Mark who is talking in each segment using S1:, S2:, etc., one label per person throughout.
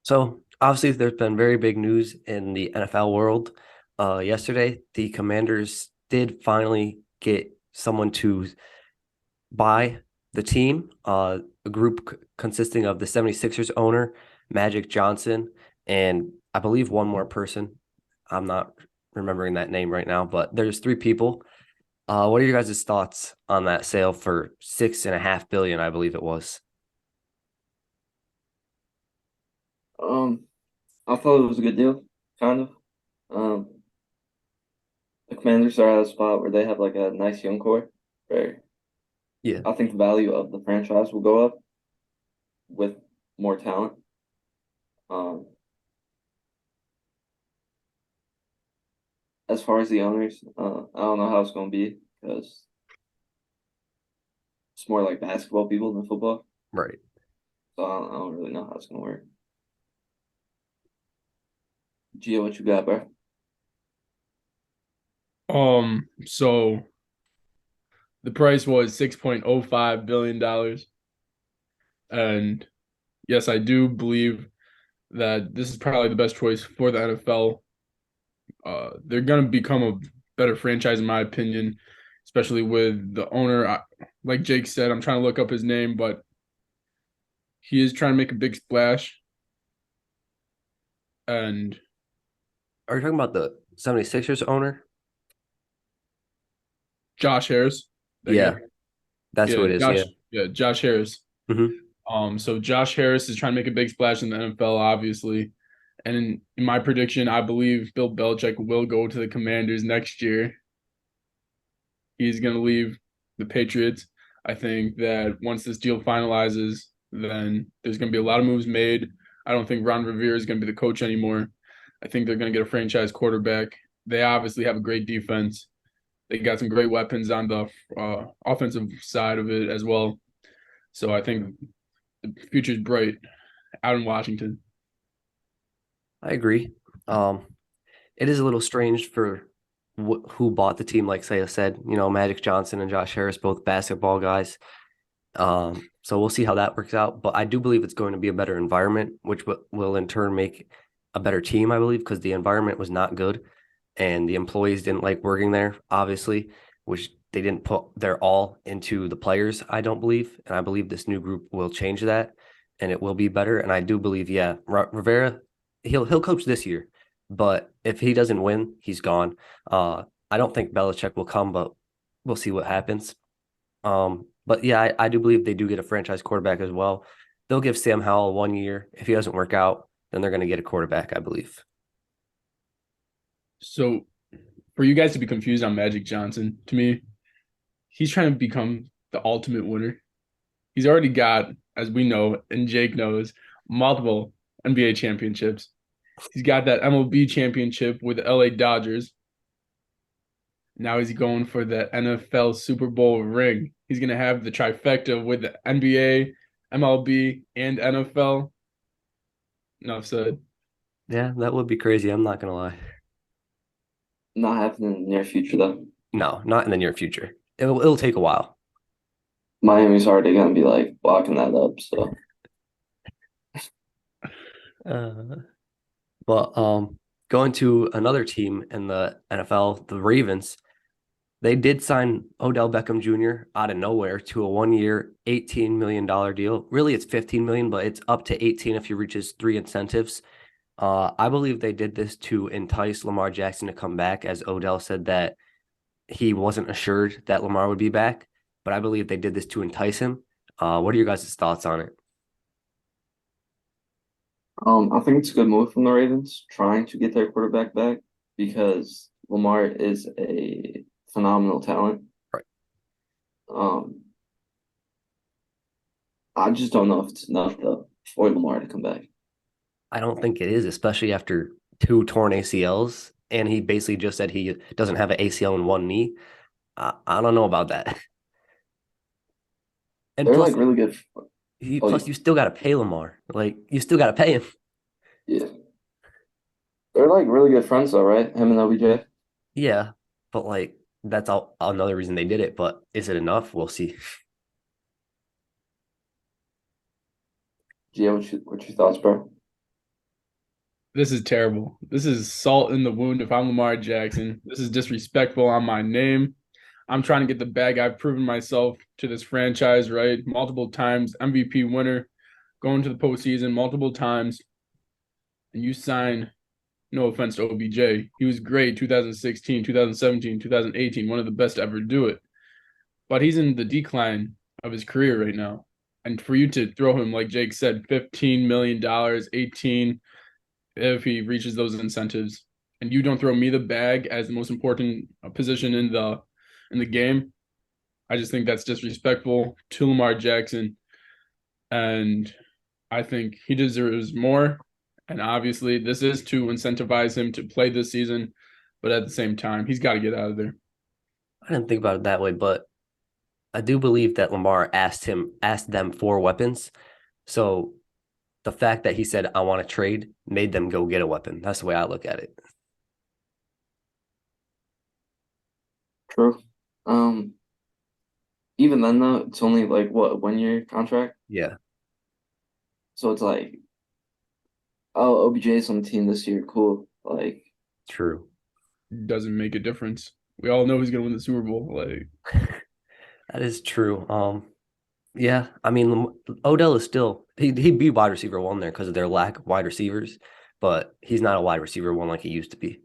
S1: So obviously, there's been very big news in the NFL world. Yesterday, the Commanders did finally get someone to buy the team, a group consisting of the 76ers owner, Magic Johnson, and I believe one more person. I'm not remembering that name right now, but there's three people. What are your guys' thoughts on that sale for 6.5 billion, I believe it was?
S2: Um, I thought it was a good deal, kind of. Um, the Commanders are at a spot where they have like a nice young core, where
S1: Yeah.
S2: I think the value of the franchise will go up with more talent. Um, as far as the owners, I don't know how it's going to be because it's more like basketball people than football,
S1: Right.
S2: so I don't really know how it's going to work. Gio, what you got, bro?
S3: So the price was $6.05 billion. And yes, I do believe that this is probably the best choice for the NFL. They're gonna become a better franchise in my opinion, especially with the owner. Like Jake said, I'm trying to look up his name, but he is trying to make a big splash. And
S1: Are you talking about the 76ers owner?
S3: Josh Harris, that guy.
S1: Yeah, that's who
S3: Yeah,
S1: it is. Yeah.
S3: Josh Harris.
S1: Hmm.
S3: So Josh Harris is trying to make a big splash in the NFL, obviously. And in my prediction, I believe Bill Belichick will go to the Commanders next year. He's going to leave the Patriots. I think that once this deal finalizes, then there's going to be a lot of moves made. I don't think Ron Rivera is going to be the coach anymore. I think they're going to get a franchise quarterback. They obviously have a great defense. They got some great weapons on the offensive side of it as well. So I think the future is bright out in Washington.
S1: I agree. Um, it is a little strange for who bought the team. Like say I said, Magic Johnson and Josh Harris, both basketball guys. So we'll see how that works out. But I do believe it's going to be a better environment, which will in turn make a better team. I believe because the environment was not good, and the employees didn't like working there. Obviously, which they didn't put their all into the players. I don't believe, and I believe this new group will change that, and it will be better. And I do believe, yeah, Rivera, he'll coach this year, but if he doesn't win, he's gone. I don't think Belichick will come, but we'll see what happens. But yeah, I do believe they do get a franchise quarterback as well. They'll give Sam Howell 1 year. If he doesn't work out, then they're going to get a quarterback, I believe.
S3: So for you guys to be confused on Magic Johnson, to me, he's trying to become the ultimate winner. He's already got, as we know, and Jake knows, multiple NBA championships. He's got that MLB championship with the LA Dodgers. Now he's going for the NFL Super Bowl ring. He's going to have the trifecta with the NBA, MLB, and NFL. Enough said.
S1: Yeah, that would be crazy. I'm not going to lie.
S2: Not happening in the near future though.
S1: No, not in the near future. It'll take a while.
S2: Miami's already going to be like blocking that up. So
S1: Uh, but going to another team in the NFL, the Ravens, they did sign Odell Beckham Jr. out of nowhere to a 1 year, $18 million deal. Really, it's 15 million, but it's up to 18 if he reaches three incentives. I believe they did this to entice Lamar Jackson to come back, as Odell said that he wasn't assured that Lamar would be back, but I believe they did this to entice him. What are your guys' thoughts on it?
S2: I think it's a good move from the Ravens trying to get their quarterback back because Lamar is a phenomenal talent.
S1: Right.
S2: Um, I just don't know if it's enough though for Lamar to come back.
S1: I don't think it is, especially after two torn ACLs, and he basically just said he doesn't have an ACL in one knee. I don't know about that. And
S2: They're
S1: plus,
S2: like really good. Oh
S1: you still got to pay Lamar. Like you still got to pay him.
S2: yeah, they're like really good friends though, right? Him and OBJ.
S1: Yeah, but like that's all another reason they did it. But is it enough? We'll see.
S2: Gio, what's your thoughts, bro?
S3: This is terrible. This is salt in the wound if I'm Lamar Jackson. This is disrespectful on my name. I'm trying to get the bag. I've proven myself to this franchise, right? Multiple times, MVP winner, going to the postseason multiple times. And you sign, no offense to OBJ. He was great 2016, 2017, 2018, one of the best to ever do it. But he's in the decline of his career right now. And for you to throw him, like Jake said, $15 million, 18 if he reaches those incentives, and you don't throw me the bag as the most important position in the game, I just think that's disrespectful to Lamar Jackson, and I think he deserves more. And obviously, this is to incentivize him to play this season, but at the same time, he's got to get out of there.
S1: I didn't think about it that way, but I do believe that Lamar asked them for weapons. So the fact that he said, I want to trade, made them go get a weapon. That's the way I look at it.
S2: True. Um, Even then though, it's only like what, 1 year contract?
S1: Yeah,
S2: So it's like, oh, OBJ's on the team this year, cool. Like,
S1: true.
S3: Doesn't make a difference. We all know he's gonna win the Super Bowl. Like,
S1: That is true. Yeah, I mean, Odell is still he'd be wide receiver one there because of their lack of wide receivers, but he's not a wide receiver one like he used to be.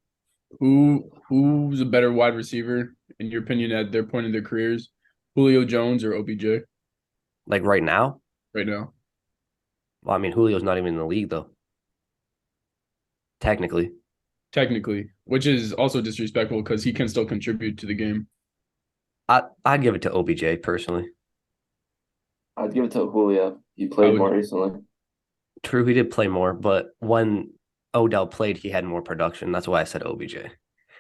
S3: who's a better wide receiver in your opinion at their point in their careers? Julio Jones or OBJ
S1: Like right now,
S3: right now?
S1: well, I mean, Julio's not even in the league though, technically.
S3: Technically, which is also disrespectful because he can still contribute to the game.
S1: I'd give it to OBJ personally.
S2: I'd give it to Julio. He
S3: I
S2: played
S3: would,
S2: more recently.
S1: True, he did play more, but when Odell played, he had more production. That's why I said OBJ.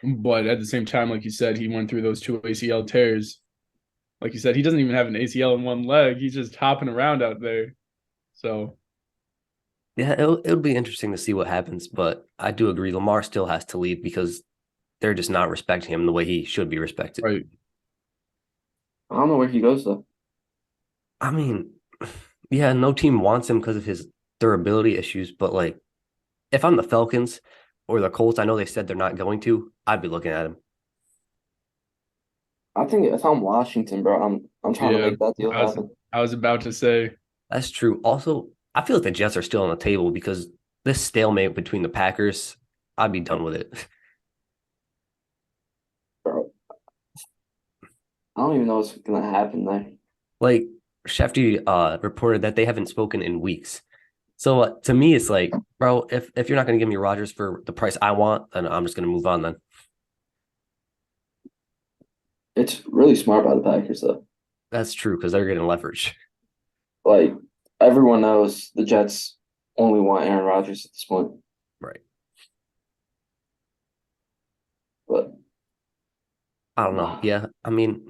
S3: but at the same time, like you said, he went through those two ACL tears. Like you said, he doesn't even have an ACL in one leg. He's just hopping around out there. So,
S1: Yeah, it'll be interesting to see what happens, but I do agree Lamar still has to leave because they're just not respecting him the way he should be respected.
S3: right.
S2: I don't know where he goes though.
S1: I mean, yeah, no team wants him because of his durability issues, but like if I'm the Falcons or the Colts, I know they said they're not going to, I'd be looking at him.
S2: I think if I'm Washington, bro, I'm trying to
S3: Yeah.
S2: make that deal
S3: I was
S2: happen.
S3: I was about to say,
S1: That's true. Also, I feel like the Jets are still on the table because this stalemate between the Packers, I'd be done with it.
S2: Bro, I don't even know what's gonna happen there.
S1: Like Shefty reported that they haven't spoken in weeks. So to me, it's like, bro, if you're not going to give me Rodgers for the price I want, then I'm just going to move on then.
S2: It's really smart by the Packers though.
S1: That's true because they're getting leverage.
S2: Like everyone knows the Jets only want Aaron Rodgers at this point.
S1: Right.
S2: But
S1: I don't know. Yeah. I mean,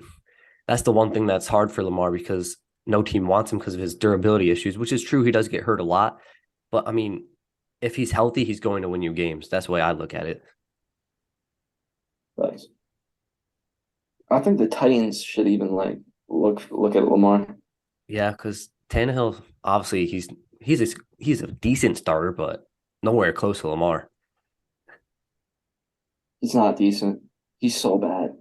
S1: that's the one thing that's hard for Lamar because no team wants him because of his durability issues, which is true. He does get hurt a lot. But I mean, if he's healthy, he's going to win you games. That's the way I look at it.
S2: thanks. I think the Titans should even like look at Lamar.
S1: Yeah, because Tannehill, obviously, he's a decent starter, but nowhere close to Lamar.
S2: He's not decent. He's so bad.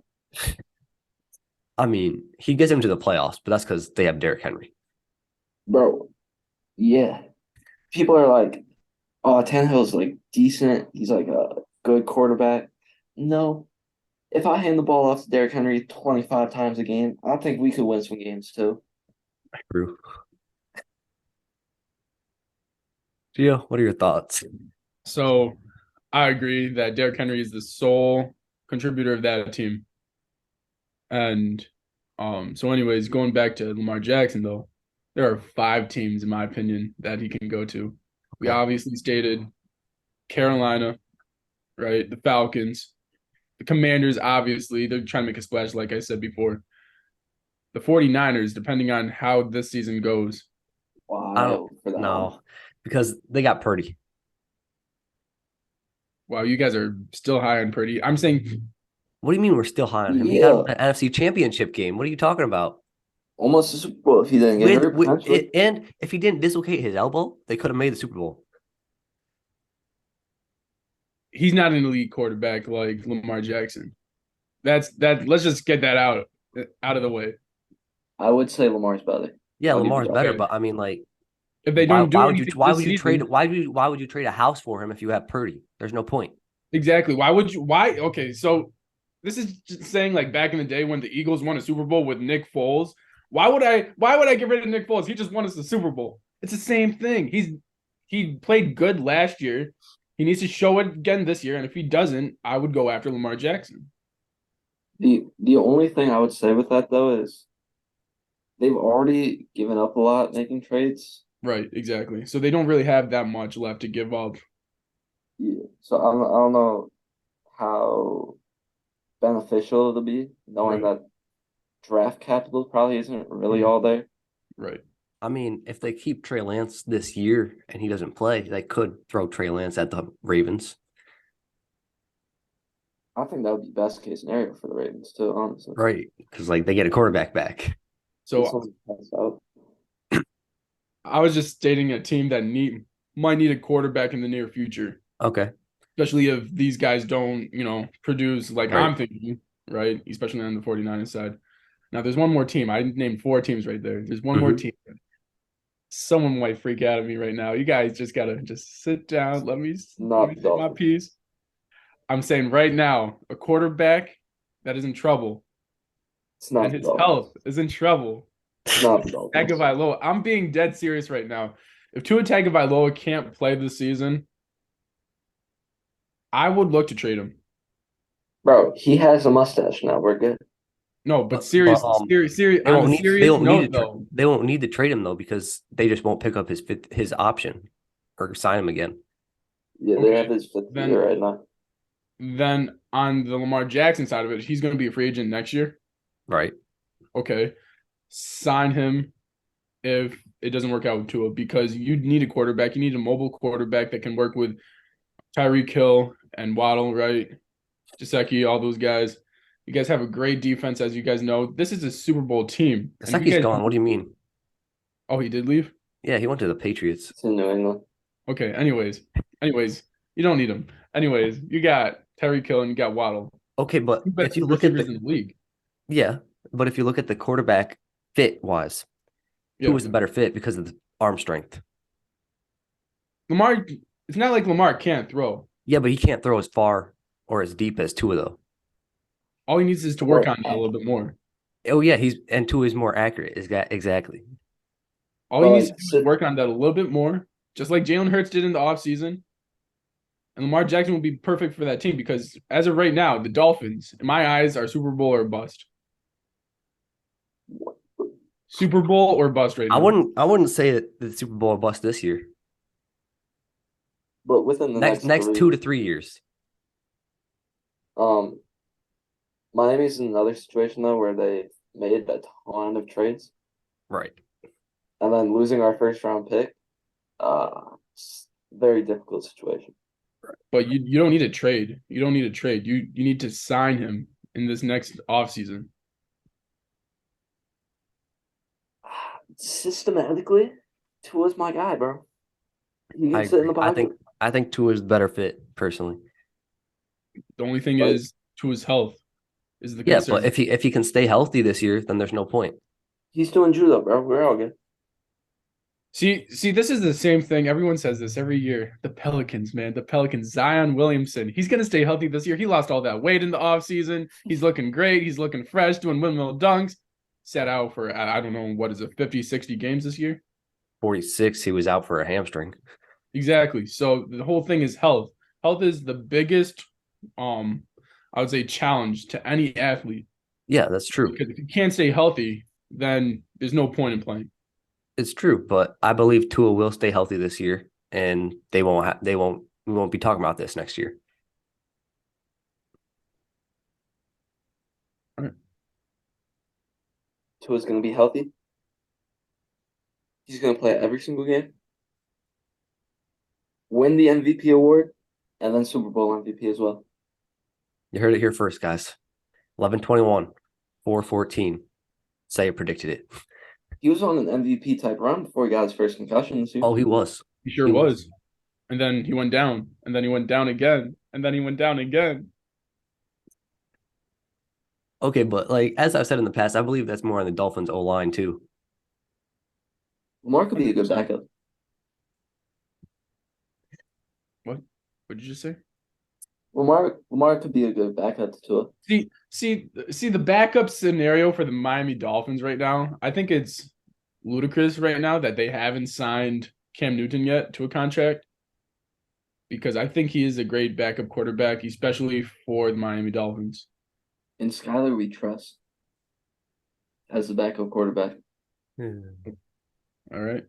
S1: I mean, he gets him to the playoffs, but that's because they have Derrick Henry.
S2: Bro, yeah. People are like, oh, Tannehill's like decent. He's like a good quarterback. No. If I hand the ball off to Derrick Henry 25 times a game, I think we could win some games too.
S1: True. Gio, what are your thoughts?
S3: so I agree that Derrick Henry is the sole contributor of that team. And so anyways, going back to Lamar Jackson though, there are 5 teams in my opinion that he can go to. We
S1: Okay.
S3: obviously stated Carolina, right? The Falcons, the Commanders, obviously, they're trying to make a splash, like I said before. The 49ers, depending on how this season goes.
S1: I don't
S2: Wild for that one.
S1: know because they got Purdy.
S3: Wow, you guys are still high on Purdy. I'm saying
S1: What do you mean we're still high on him? He got
S2: Yeah,
S1: an NFC Championship game. What are you talking about?
S2: almost a Super Bowl if he didn't get hurt
S1: With
S2: potentially.
S1: and if he didn't dislocate his elbow, they could have made the Super Bowl.
S3: he's not an elite quarterback like Lamar Jackson. Let's just get that out of the way.
S2: I would say Lamar's better.
S1: Yeah,
S2: I'll give you
S1: Lamar's
S2: that.
S1: better,
S3: Okay.
S1: but I mean, like,
S3: If they don't do anything
S1: why
S3: this
S1: would you trade
S3: season,
S1: why would you trade a house for him if you have Purdy? There's no point.
S3: exactly. Why would you? Why? Okay, so this is just saying like back in the day when the Eagles won a Super Bowl with Nick Foles. Why would I get rid of Nick Foles? He just won us the Super Bowl. It's the same thing. He played good last year. He needs to show it again this year, and if he doesn't, I would go after Lamar Jackson.
S2: The only thing I would say with that though is they've already given up a lot making trades.
S3: Right, exactly. So they don't really have that much left to give up.
S2: Yeah. So I don't know how beneficial it'll be knowing
S3: Right,
S2: that draft capital probably isn't really
S3: Mhm.
S2: all there.
S3: right.
S1: I mean, if they keep Trey Lance this year and he doesn't play, they could throw Trey Lance at the Ravens.
S2: I think that would be best case scenario for the Ravens too, honestly.
S1: Right. Because like they get a quarterback back.
S2: This
S3: So
S2: one pass out.
S3: I was just stating a team that might need a quarterback in the near future,
S1: Okay.
S3: especially if these guys don't, produce like
S1: Right.
S3: I'm thinking, right? Especially on the 49ers side. Now there's one more team. I named 4 teams right there. There's one more
S1: Mhm.
S3: team. Someone might freak out at me right now. You guys just gotta just sit down. Let me
S2: Not the
S3: say my
S2: Dolphins.
S3: piece. I'm saying right now, a quarterback that is in trouble
S2: It's not
S3: and
S2: the
S3: his
S2: Dolphins.
S3: health is in trouble.
S2: It's not the Dolphins.
S3: Tagovailoa. I'm being dead serious right now. If Tua Tagovailoa can't play this season, I would look to trade him.
S2: Bro, he has a mustache now. We're good.
S3: No, but
S1: But
S3: serious
S1: they
S3: on a
S1: won't need
S3: serious note though.
S1: they won't need to trade him though because they just won't pick up his option or sign him again.
S2: Yeah, they have
S3: Okay,
S2: his fifth
S3: then
S2: year right now.
S3: then on the Lamar Jackson side of it, he's going to be a free agent next year.
S1: Right.
S3: Okay, sign him if it doesn't work out with Tua because you need a quarterback. You need a mobile quarterback that can work with Tyreek Hill and Waddle, right? Gesicki, all those guys. You guys have a great defense, as you guys know. This is a Super Bowl team, and if you
S1: Gesicki's
S3: guys,
S1: gone. What do you mean?
S3: oh, he did leave.
S1: Yeah, he went to the Patriots.
S2: It's in New England.
S3: Okay. Anyways, you don't need him. Anyways, you got Tyreek Hill and you got Waddle.
S1: Okay, but
S3: Two
S1: if
S3: best
S1: you look at
S3: receivers in
S1: the
S3: the league.
S1: yeah, but if you look at the quarterback fit wise, who
S3: Yeah,
S1: was the better fit because of the arm strength?
S3: Lamar. It's not like Lamar can't throw.
S1: Yeah, but he can't throw as far or as deep as Tua though.
S3: All he needs is to work on it a little bit more.
S1: Oh yeah, Tua is more accurate. Is that exactly?
S3: All he
S2: Well,
S3: needs to do is work on that a little bit more, just like Jalen Hurts did in the offseason. And Lamar Jackson will be perfect for that team because as of right now, the Dolphins, in my eyes, are Super Bowl or bust. Super Bowl or bust right now.
S1: I wouldn't say that the Super Bowl will bust this year.
S2: but within the
S1: Next 2 to 3 years.
S2: um, Miami's in another situation though where they made a ton of trades
S1: Right.
S2: and then losing our first round pick. It's a very difficult situation.
S3: But you don't need a trade. You don't need a trade. You need to sign him in this next offseason.
S2: Systematically, Tua's my guy, bro. He
S1: I
S2: can sit in the
S1: agree.
S2: pocket.
S1: I think Tua is the better fit personally.
S3: The only thing
S2: But-
S3: is to his health is the
S1: Yeah,
S3: concern.
S1: but if he can stay healthy this year, then there's no point.
S2: He's doing judo, bro. We're all good.
S3: See, this is the same thing. Everyone says this every year. The Pelicans, man. The Pelicans. Zion Williamson. He's going to stay healthy this year. He lost all that weight in the offseason. He's looking great. He's looking fresh, doing windmill dunks. Sat out for, I don't know, what is it, 50, 60 games this year?
S1: 46, he was out for a hamstring.
S3: Exactly. So the whole thing is health. Health is the biggest, I would say, challenge to any athlete.
S1: Yeah, that's true.
S3: Because if you can't stay healthy, then there's no point in playing.
S1: It's true, but I believe Tua will stay healthy this year, and we won't be talking about this next year.
S3: All right.
S2: Tua's gonna be healthy. He's gonna play every single game. Win the MVP award, and then Super Bowl MVP as well.
S1: You heard it here first, guys. 11-21, 4-14. Say it predicted it.
S2: He was on an MVP type run before he got his first concussion this year.
S1: Oh, he was.
S3: He sure
S1: He
S3: was. and then he went down, and then he went down again, and then he went down again.
S1: Okay, but like as I've said in the past, I believe that's more on the Dolphins O line too.
S2: Lamar could be a good
S3: 100%.
S2: backup.
S3: What? What did you just say?
S2: Lamar could be a good backup to Tua.
S3: See the backup scenario for the Miami Dolphins right now. I think it's ludicrous right now that they haven't signed Cam Newton yet to a contract because I think he is a great backup quarterback, especially for the Miami Dolphins.
S2: And Skyler we trust as the backup quarterback.
S3: All right.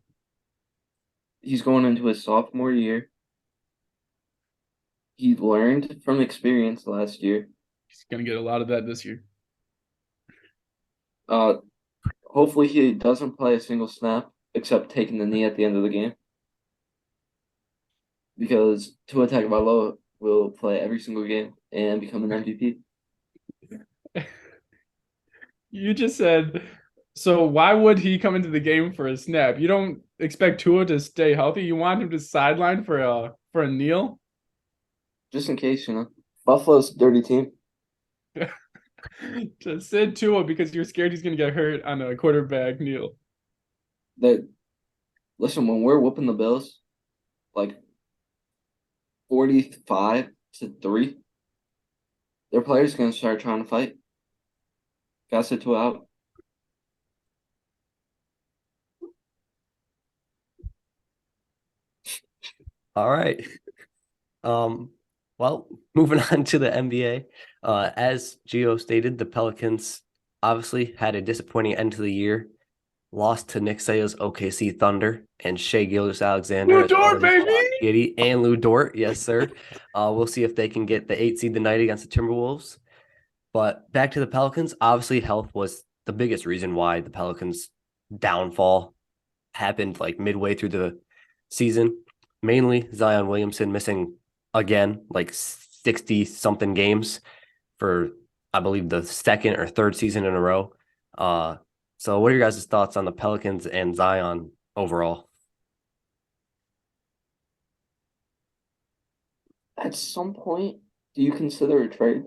S2: He's going into his sophomore year. He learned from experience last year.
S3: He's gonna get a lot of that this year.
S2: Hopefully he doesn't play a single snap except taking the knee at the end of the game. Because Tua Tagovailoa will play every single game and become an MVP.
S3: You just said, so why would he come into the game for a snap? You don't expect Tua to stay healthy. You want him to sideline for a kneel?
S2: Just in case, Buffalo's a dirty team.
S3: To sit Tua because you're scared he's gonna get hurt on a quarterback kneel.
S2: Listen, when we're whooping the Bills, like 45-3, their players gonna start trying to fight. Gotta sit Tua out.
S1: All right. Well, moving on to the NBA. As Gio stated, the Pelicans obviously had a disappointing end to the year. Lost to Nick Sayles' OKC Thunder and Shea Gilgeous-Alexander
S3: Lou
S1: as well
S3: Dort,
S1: as
S3: baby!
S1: Josh Giddey and Lou Dort. Yes, sir. We'll see if they can get the 8 seed tonight against the Timberwolves. But back to the Pelicans, obviously health was the biggest reason why the Pelicans' downfall happened like midway through the season. Mainly Zion Williamson missing again, like 60 something games for, I believe, the second or third season in a row. So what are your guys' thoughts on the Pelicans and Zion overall?
S2: At some point, do you consider a trade?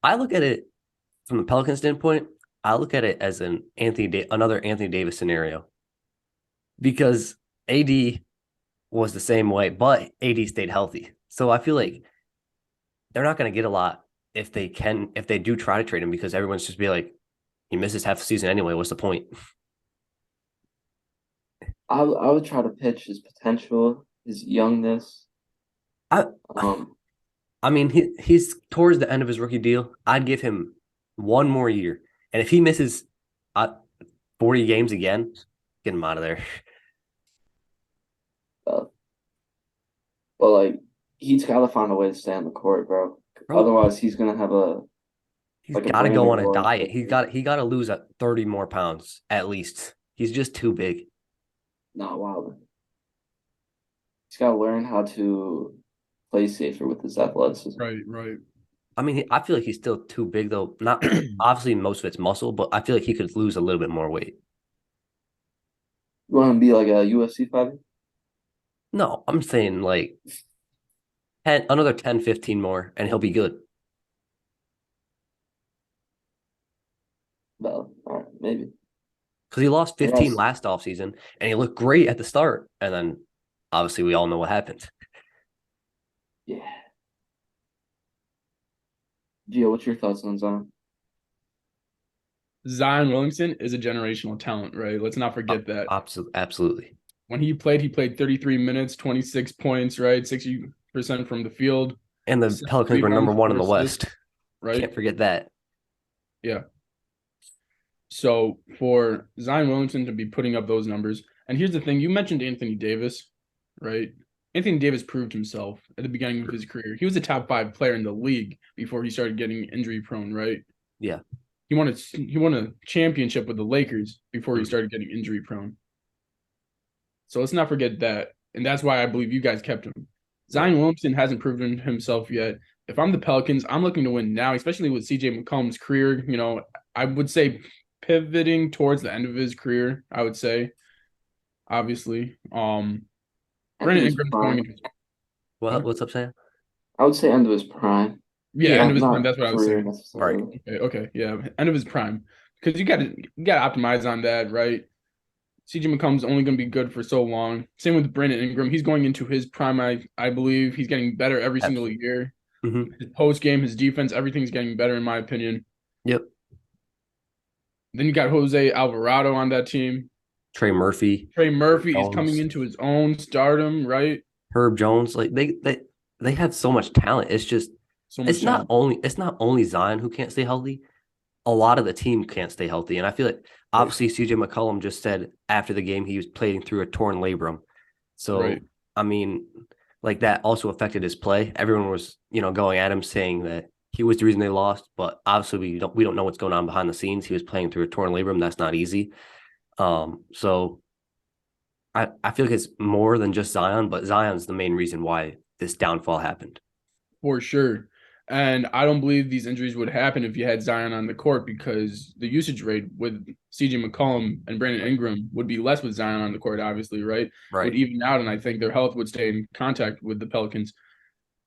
S1: I look at it from the Pelicans standpoint. I look at it as another Anthony Davis scenario because AD was the same way, but AD stayed healthy. So I feel like they're not going to get a lot if they do try to trade him because everyone's just be like, he misses half the season anyway. What's the point?
S2: I would try to pitch his potential, his youngness.
S1: I
S2: Um,
S1: I mean he's towards the end of his rookie deal. I'd give him one more year, and if he misses 40 games again, get him out of there.
S2: uh, but like he's got to find a way to stay on the court, bro.
S1: Bro,
S2: Otherwise, he's gonna have
S1: he's
S2: like a
S1: got to
S2: brain
S1: go on a
S2: injury.
S1: diet. He got to lose 30 more pounds at least. He's just too big.
S2: Not wild. He's got to learn how to play safer with his athleticism.
S3: Right.
S1: I mean, I feel like he's still too big though. Not obviously most of it's muscle, but I feel like he could lose a little bit more weight.
S2: You want to be like a UFC fighter?
S1: No, I'm saying like another 10, 15 more, and he'll be good.
S2: Well, all right, maybe.
S1: Because he lost
S2: I
S1: 15
S2: guess.
S1: last offseason, and he looked great at the start. And then obviously we all know what happened.
S2: Yeah. Gio, what's your thoughts on Zion?
S3: Zion Williamson is a generational talent, right? Let's not forget that.
S1: Absolutely.
S3: When he played 33 minutes, 26 points, right? 60% from the field.
S1: And the
S3: 7
S1: Pelicans were number
S3: rebounds,
S1: one in
S3: 4
S1: the
S3: assists,
S1: West.
S3: right?
S1: Can't forget that.
S3: Yeah. So for Zion Williamson to be putting up those numbers, and here's the thing, you mentioned Anthony Davis, right? Anthony Davis proved himself at the beginning of his career. He was a top 5 player in the league before he started getting injury prone, right?
S1: Yeah.
S3: He won a championship with the Lakers before he started getting injury prone. So let's not forget that. And that's why I believe you guys kept him. Zion Williamson hasn't proven himself yet. If I'm the Pelicans, I'm looking to win now, especially with CJ McCollum's career. I would say pivoting towards the end of his career, I would say, obviously.
S2: And End of
S3: Brandon
S2: his
S3: Ingram's going
S2: prime.
S3: into
S1: What's up, Sam?
S2: I would say end of his prime.
S3: end
S1: Yeah,
S3: of his prime.
S2: Not
S3: That's what I was
S2: career
S3: saying.
S1: right.
S2: necessarily.
S3: Okay, yeah, end of his prime. Because you gotta optimize on that, right? CJ McCollum's only going to be good for so long. Same with Brandon Ingram. He's going into his prime. I believe he's getting better every single
S1: Absolutely.
S3: year.
S1: Hmm.
S3: His post game, his defense, everything's getting better in my opinion.
S1: Yep.
S3: Then you got Jose Alvarado on that team.
S1: Trey Murphy,
S3: Trey
S1: Herb
S3: Murphy is coming
S1: Jones,
S3: into his own stardom, right?
S1: Herb Jones. Like they have so much talent. It's just
S3: So much talent.
S1: it's not only Zion who can't stay healthy. A lot of the team can't stay healthy. And I feel like obviously CJ McCollum just said after the game he was playing through a torn labrum.
S3: Right.
S1: So I mean, like that also affected his play. Everyone was, going at him saying that he was the reason they lost, but obviously we don't know what's going on behind the scenes. He was playing through a torn labrum. That's not easy. So I feel like it's more than just Zion, but Zion's the main reason why this downfall happened.
S3: For sure. And I don't believe these injuries would happen if you had Zion on the court because the usage rate with CJ McCollum and Brandon Ingram would be less with Zion on the court, obviously, right?
S1: Right.
S3: Would even out, and I think their health would stay in contact with the Pelicans.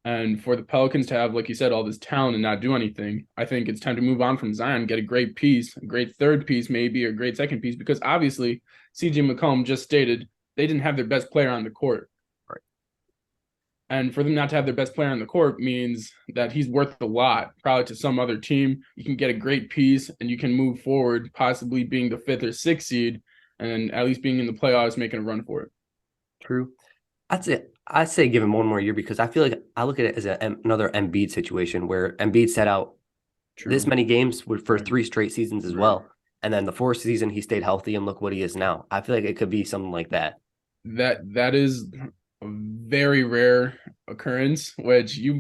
S3: And for the Pelicans to have, like you said, all this talent and not do anything, I think it's time to move on from Zion, get a great piece, a great third piece, maybe, or a great second piece, because obviously CJ McCollum just stated they didn't have their best player on the court.
S1: Right.
S3: And for them not to have their best player on the court means that he's worth a lot, probably to some other team. You can get a great piece and you can move forward, possibly being the 5th or 6th seed, and at least being in the playoffs, making a run for it.
S1: True. I'd say give him one more year because I feel like I look at it as another Embiid situation where Embiid set out this
S3: True.
S1: many games for
S3: Right.
S1: 3 straight seasons as
S3: Right.
S1: well. And then the 4th season, he stayed healthy, and look what he is now. I feel like it could be something like that.
S3: That is a very rare occurrence, which you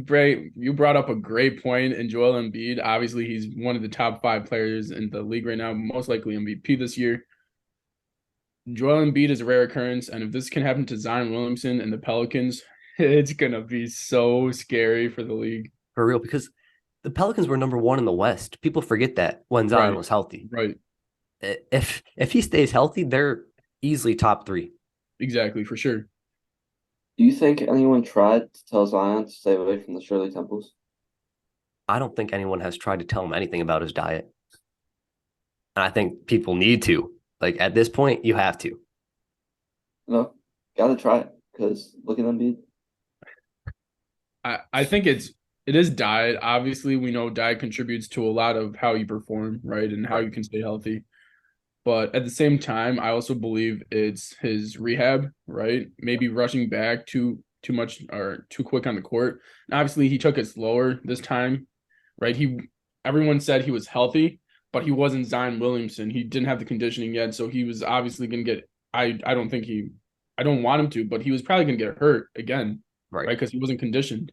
S3: brought up a great point in Joel Embiid. Obviously, he's one of the top 5 players in the league right now, most likely MVP this year. Joel Embiid is a rare occurrence, and if this can happen to Zion Williamson and the Pelicans, it's gonna be so scary for the league.
S1: For real, because the Pelicans were number 1 in the West. People forget that when Zion
S3: Right,
S1: was healthy.
S3: right,
S1: If he stays healthy, they're easily top 3.
S3: exactly, for sure.
S2: Do you think anyone tried to tell Zion to stay away from the Shirley Temples?
S1: I don't think anyone has tried to tell him anything about his diet. And I think people need to. Like at this point, you have to.
S2: No, gotta try it because look at Embiid.
S3: I think it is diet. Obviously, we know diet contributes to a lot of how you perform, right, and how
S1: Right.
S3: you can stay healthy. But at the same time, I also believe it's his rehab, right? Maybe rushing back too much or too quick on the court. And obviously, he took it slower this time, right? Everyone said he was healthy, but he wasn't Zion Williamson. He didn't have the conditioning yet, so he was obviously going to get. I don't want him to, but he was probably going to get hurt again,
S1: Right.
S3: right? Because he wasn't conditioned.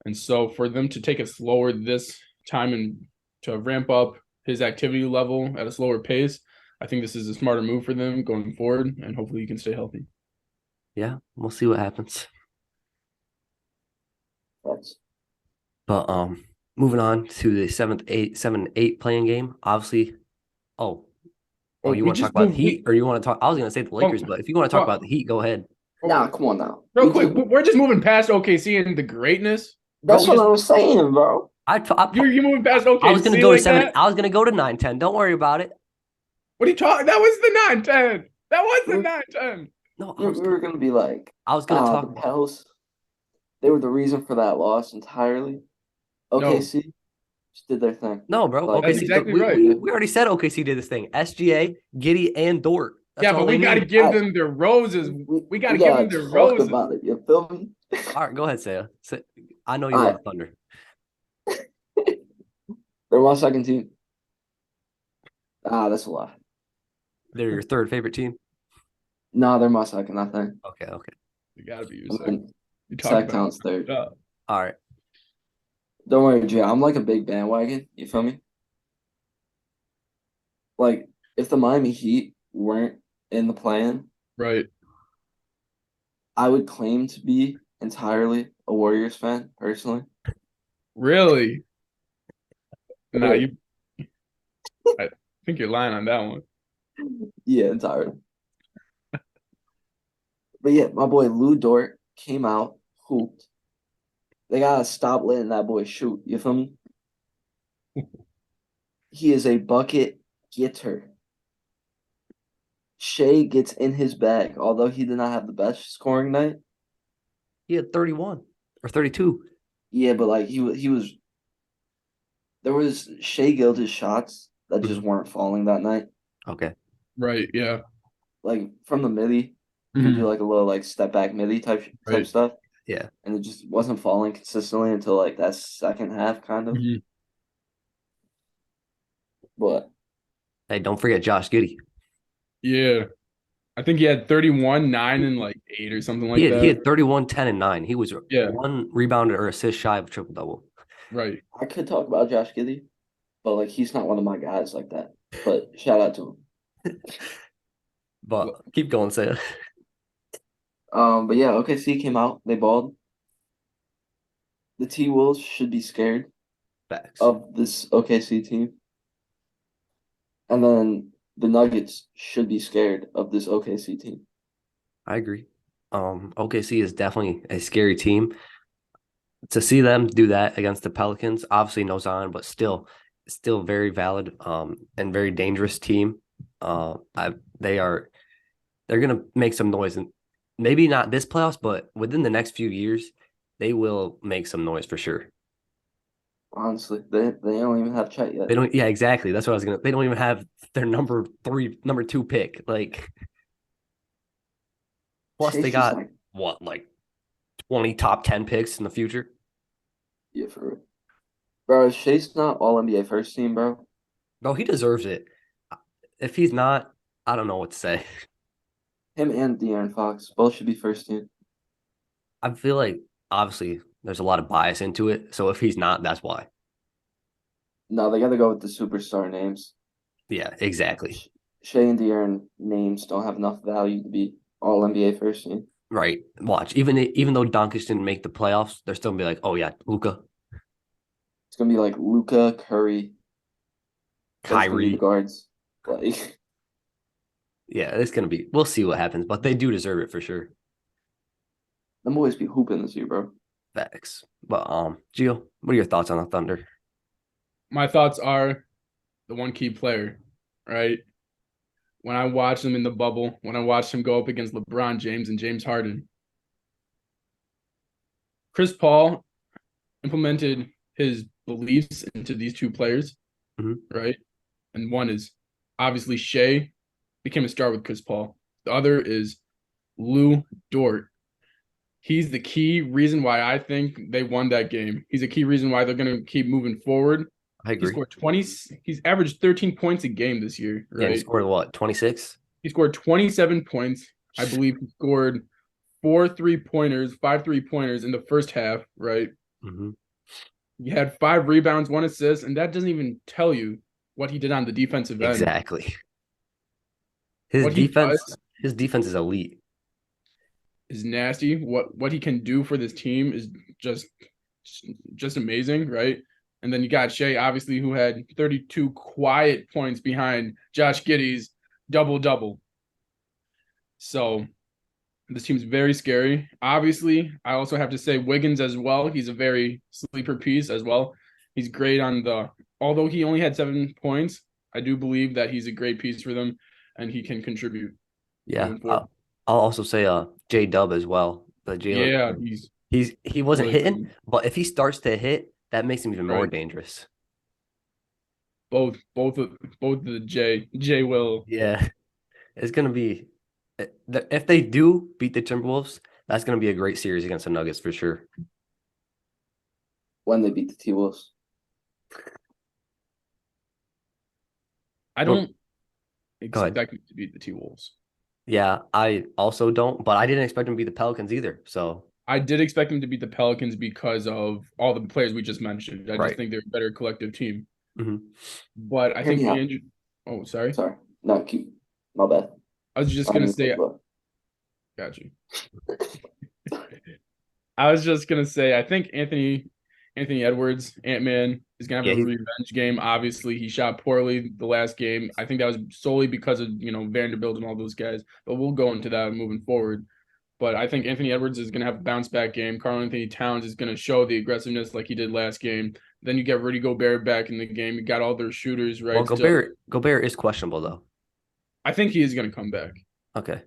S3: And so for them to take it slower this time and to ramp up his activity level at a slower pace, I think this is a smarter move for them going forward, and hopefully he can stay healthy.
S1: Yeah, we'll see what happens.
S2: That's
S1: But moving on to the 7-8 playing game. Obviously, oh,
S3: Oh,
S1: you
S3: we
S1: want to talk
S3: just
S1: about the
S3: moved.
S1: Heat, or you want to talk? I was going to say the Lakers, but if you want to talk about the Heat, go ahead.
S2: nah. Come on now.
S3: Real quick, we're just moving past OKC and the greatness.
S2: That's
S1: Bro,
S2: what I was saying, bro.
S3: You're moving past
S1: I was going to
S3: OKC
S1: go to
S3: like
S1: 7.
S3: that?
S1: I was going to go to 9-10. Don't worry about it.
S3: What are you talking? That was the 9-10. That was the
S2: We're-
S3: 9-10.
S1: No,
S2: We were gonna be like,
S1: I was going to
S2: the
S1: talk.
S2: Pels. They were the reason for that loss entirely.
S3: No,
S2: OKC just did their thing.
S1: No, bro.
S2: Like,
S3: that's
S1: OKC.
S3: exactly
S1: we,
S3: right.
S1: we already said OKC did this thing. SGA, Giddy, and Dort. That's
S3: Yeah,
S1: all
S3: but
S1: they
S3: we got to
S1: need.
S3: give them their roses. We got to give them their
S2: talk
S3: roses.
S2: about it. You feel me?
S1: All right, go ahead, Saya. I know you
S2: All
S1: love
S2: right.
S1: the Thunder.
S2: They're my second team. That's a lie.
S1: They're your third favorite team.
S2: No, they're my second, I think.
S1: Okay.
S3: You got to be your
S2: I
S3: second.
S2: mean,
S3: You talk
S2: Sack
S3: about
S2: Town's third.
S3: it.
S1: All right.
S2: Don't worry, Jay. I'm like a big bandwagon. You feel me? Like, if the Miami Heat weren't in the plan,
S3: Right.
S2: I would claim to be entirely a Warriors fan, personally.
S3: Really? Nah,
S2: Yeah.
S3: I think you're lying on that one.
S2: Yeah, entirely. But yeah, my boy Lou Dort came out, hooped. They gotta stop letting that boy shoot. You feel me? He is a bucket getter. Shea gets in his bag, although he did not have the best scoring night.
S1: He had 31 or 32.
S2: Yeah, but like he was there was Shea Gilgeous shots that just
S1: Mhm.
S2: weren't falling that night.
S1: Okay.
S3: Right. Yeah.
S2: Like from the midi, he would do
S3: Mhm.
S2: like a little like step back midi type
S3: Right.
S2: stuff,
S1: Yeah.
S2: and it just wasn't falling consistently until like that second half, kind of.
S3: Mhm.
S2: But
S1: Hey, don't forget Josh Giddey.
S3: Yeah. I think he had 31, 9, and like 8 or something
S1: He
S3: like
S1: had he
S3: that.
S1: had 31, 10, and 9. He was
S3: Yeah.
S1: one rebound or assist shy of a triple double.
S3: Right.
S2: I could talk about Josh Giddey, but like he's not one of my guys like that. But shout out to him.
S1: But keep going, Saya.
S2: But yeah, OKC came out, they balled. The T Wolves should be scared
S1: Facts.
S2: of this OKC team. And then the Nuggets should be scared of this OKC team.
S1: I agree. OKC is definitely a scary team. To see them do that against the Pelicans, obviously no Zion, but still very valid and very dangerous team. They are they're gonna make some noise, and maybe not this playoffs, but within the next few years, they will make some noise for sure.
S2: Honestly, they don't even have Chet yet.
S1: They don't, yeah, exactly. That's what I was gonna. They don't even have their number two pick. Like, plus they
S2: Chet's just
S1: got
S2: like,
S1: what, like 20 top 10 picks in the future.
S2: yeah, for real. Bro, is Shate's not all NBA first team, bro.
S1: Bro, he deserves it. If he's not, I don't know what to say.
S2: Him and De'Aaron Fox both should be first team.
S1: I feel like obviously there's a lot of bias into it. So if he's not, that's why.
S2: No, they gotta go with the superstar names.
S1: Yeah, exactly.
S2: Sh- Shea and De'Aaron names don't have enough value to be all NBA first team.
S1: Right. Watch. Even though Doncic didn't make the playoffs, they're still gonna be like, oh yeah, Luca,
S2: It's gonna be like Luca, Curry. Those can be the
S1: Kyrie.
S2: guards. Like,
S1: Yeah, it's gonna be. We'll see what happens, but they do deserve it for sure.
S2: them boys be hooping this year, bro.
S1: Facts. But Gio, what are your thoughts on the Thunder?
S3: My thoughts are the one key player, right? When I watched him in the bubble, when I watched him go up against LeBron James and James Harden, Chris Paul implemented his beliefs into these two players,
S1: Mhm.
S3: right? And one is obviously Shea became a star with Chris Paul. The other is Lou Dort. He's the key reason why I think they won that game. He's a key reason why they're going to keep moving forward.
S1: I
S3: He
S1: agree.
S3: scored 20, he's averaged 13 points a game this year,
S1: Yeah, and he
S3: right?
S1: scored what, 26?
S3: He scored 27 points. I believe he scored 4 3-pointers, 5 3-pointers in the first half, right?
S1: Mm-hmm.
S3: He had 5 rebounds, 1 assist, and that doesn't even tell you what he did on the defensive end.
S1: Exactly. His
S3: What he
S1: defense,
S3: does
S1: his defense is elite.
S3: is nasty. What he can do for this team is just just amazing, right? And then you got Shea, obviously, who had 32 quiet points behind Josh Giddey's double-double. So this team's very scary. Obviously, I also have to say Wiggins as well. He's a very sleeper piece as well. He's great on although he only had 7 points, I do believe that he's a great piece for them and he can contribute
S1: Yeah.
S3: moving forward.
S1: I'll also say J Dub as well. The Jalen,
S3: Yeah, he's
S1: he wasn't
S3: really
S1: hitting,
S3: good.
S1: but if he starts to hit, that makes him even more
S3: Right.
S1: dangerous.
S3: Both the J will.
S1: Yeah. It's gonna be if they do beat the Timberwolves, that's gonna be a great series against the Nuggets for sure.
S2: When they beat the T Wolves.
S3: I
S1: Well,
S3: don't
S1: go ahead.
S3: expect him to beat the T-Wolves.
S1: Yeah, I also don't, but I didn't expect him to be the Pelicans either. So
S3: I did expect him to beat the Pelicans because of all the players we just mentioned. I just
S1: right.
S3: think they're a better collective team.
S1: Hmm.
S3: But I
S2: Hear
S3: think
S2: me out.
S3: Andrew. Oh, sorry.
S2: Sorry. No, keep my bad.
S3: I was just
S2: I
S3: gonna
S2: didn't
S3: say.
S2: think about
S3: Got you. I was just gonna say. I think Anthony Edwards, Ant-Man, is gonna have
S1: Yeah,
S3: a revenge game. Obviously, he shot poorly the last game. I think that was solely because of Vanderbilt and all those guys. But we'll go into that moving forward. But I think Anthony Edwards is going to have a bounce back game. Karl Anthony Towns is going to show the aggressiveness like he did last game. Then you get Rudy Gobert back in the game. You got all their shooters,
S1: Well,
S3: right? Still,
S1: Gobert is questionable though.
S3: I think he is going to come back.
S1: Okay.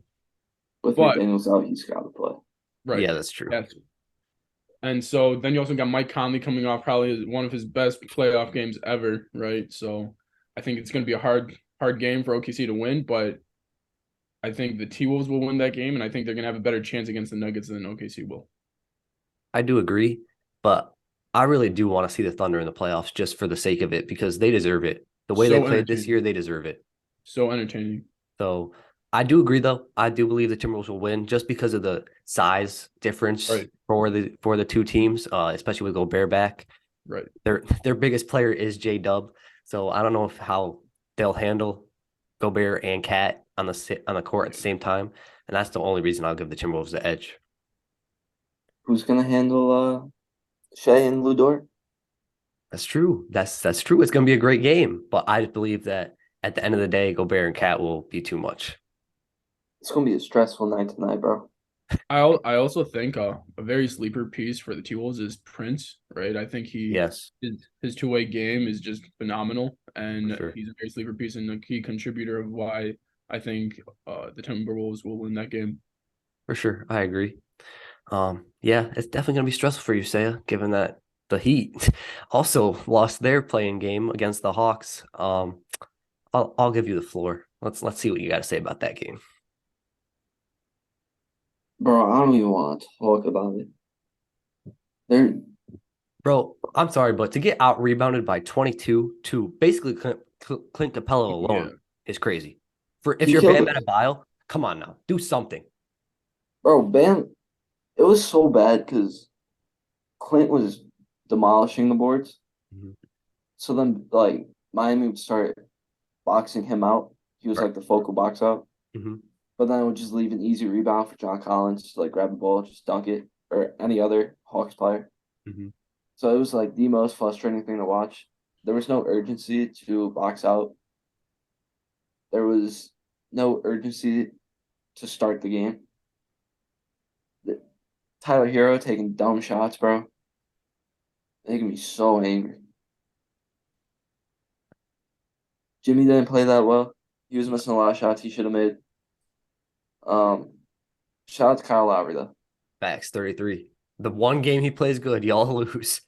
S2: With
S3: But
S2: McDaniels out, he's got to play.
S3: right,
S1: Yeah, that's true.
S3: And so then you also got Mike Conley coming off probably one of his best playoff games ever, right? So I think it's going to be a hard game for OKC to win, but I think the T-Wolves will win that game, and I think they're going to have a better chance against the Nuggets than OKC will.
S1: I do agree, but I really do want to see the Thunder in the playoffs just for the sake of it because they deserve it. The way
S3: So
S1: they played this year, they deserve it.
S3: So entertaining.
S1: So I do agree, though. I do believe the Timberwolves will win just because of the size difference
S3: Right.
S1: for the two teams, especially with Gobert back.
S3: Right.
S1: Their biggest player is J-Dub, so I don't know how they'll handle Gobert and Cat on the court at the same time, and that's the only reason I'll give the Timberwolves the edge.
S2: Who's gonna handle Shea and Lou Dort?
S1: That's true. That's true. It's going to be a great game, but I believe that at the end of the day, Gobert and Cat will be too much.
S2: It's gonna be a stressful night tonight, bro.
S3: I also think a very sleeper piece for the T-Wolves is Prince, right? I think
S1: Yes,
S3: his two-way game is just phenomenal, and
S1: sure.
S3: he's a very sleeper piece and a key contributor of why I think the Timberwolves will win that game.
S1: For sure. I agree. Yeah, it's definitely going to be stressful for you, Saya, given that the Heat also lost their playing game against the Hawks. I'll give you the floor. Let's see what you got to say about that game.
S2: Bro, I don't even want to talk about it. They're
S1: Bro, I'm sorry, but to get out rebounded by 22 to basically Clint Capella alone is crazy. If
S2: He
S1: you're
S2: killed
S1: Bam
S2: it.
S1: Adebayo, come on now, do something.
S2: Bro, Bam, it was so bad because Clint was demolishing the boards.
S1: Mhm.
S2: So then, like, Miami would start boxing him out. He was
S1: Right.
S2: like the focal box out.
S1: Mhm.
S2: But then it would just leave an easy rebound for John Collins to like grab the ball, just dunk it, or any other Hawks player.
S1: Mhm.
S2: So it was like the most frustrating thing to watch. There was no urgency to box out. There was no urgency to start the game. Tyler Hero taking dumb shots, bro. Making me so angry. Jimmy didn't play that well. He was missing a lot of shots he should have made. Shout out to Kyle Lowry though.
S1: Facts 33. The one game he plays good, y'all lose.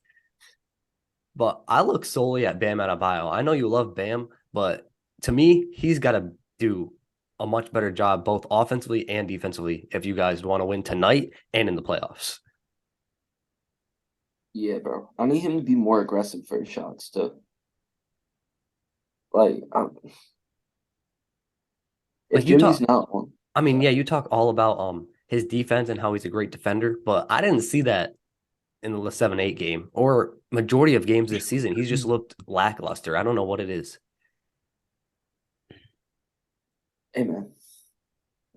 S1: But I look solely at Bam Adebayo. I know you love Bam, but to me, he's got to do a much better job both offensively and defensively if you guys want to win tonight and in the playoffs.
S2: Yeah, bro. I need him to be more aggressive for his shots too. Like, if
S1: Like you
S2: Jimmy's
S1: talk,
S2: not one,
S1: I mean, yeah, you talk all about his defense and how he's a great defender, but I didn't see that in the 7-8 game or majority of games this season. He's just looked lackluster. I don't know what it is.
S2: amen.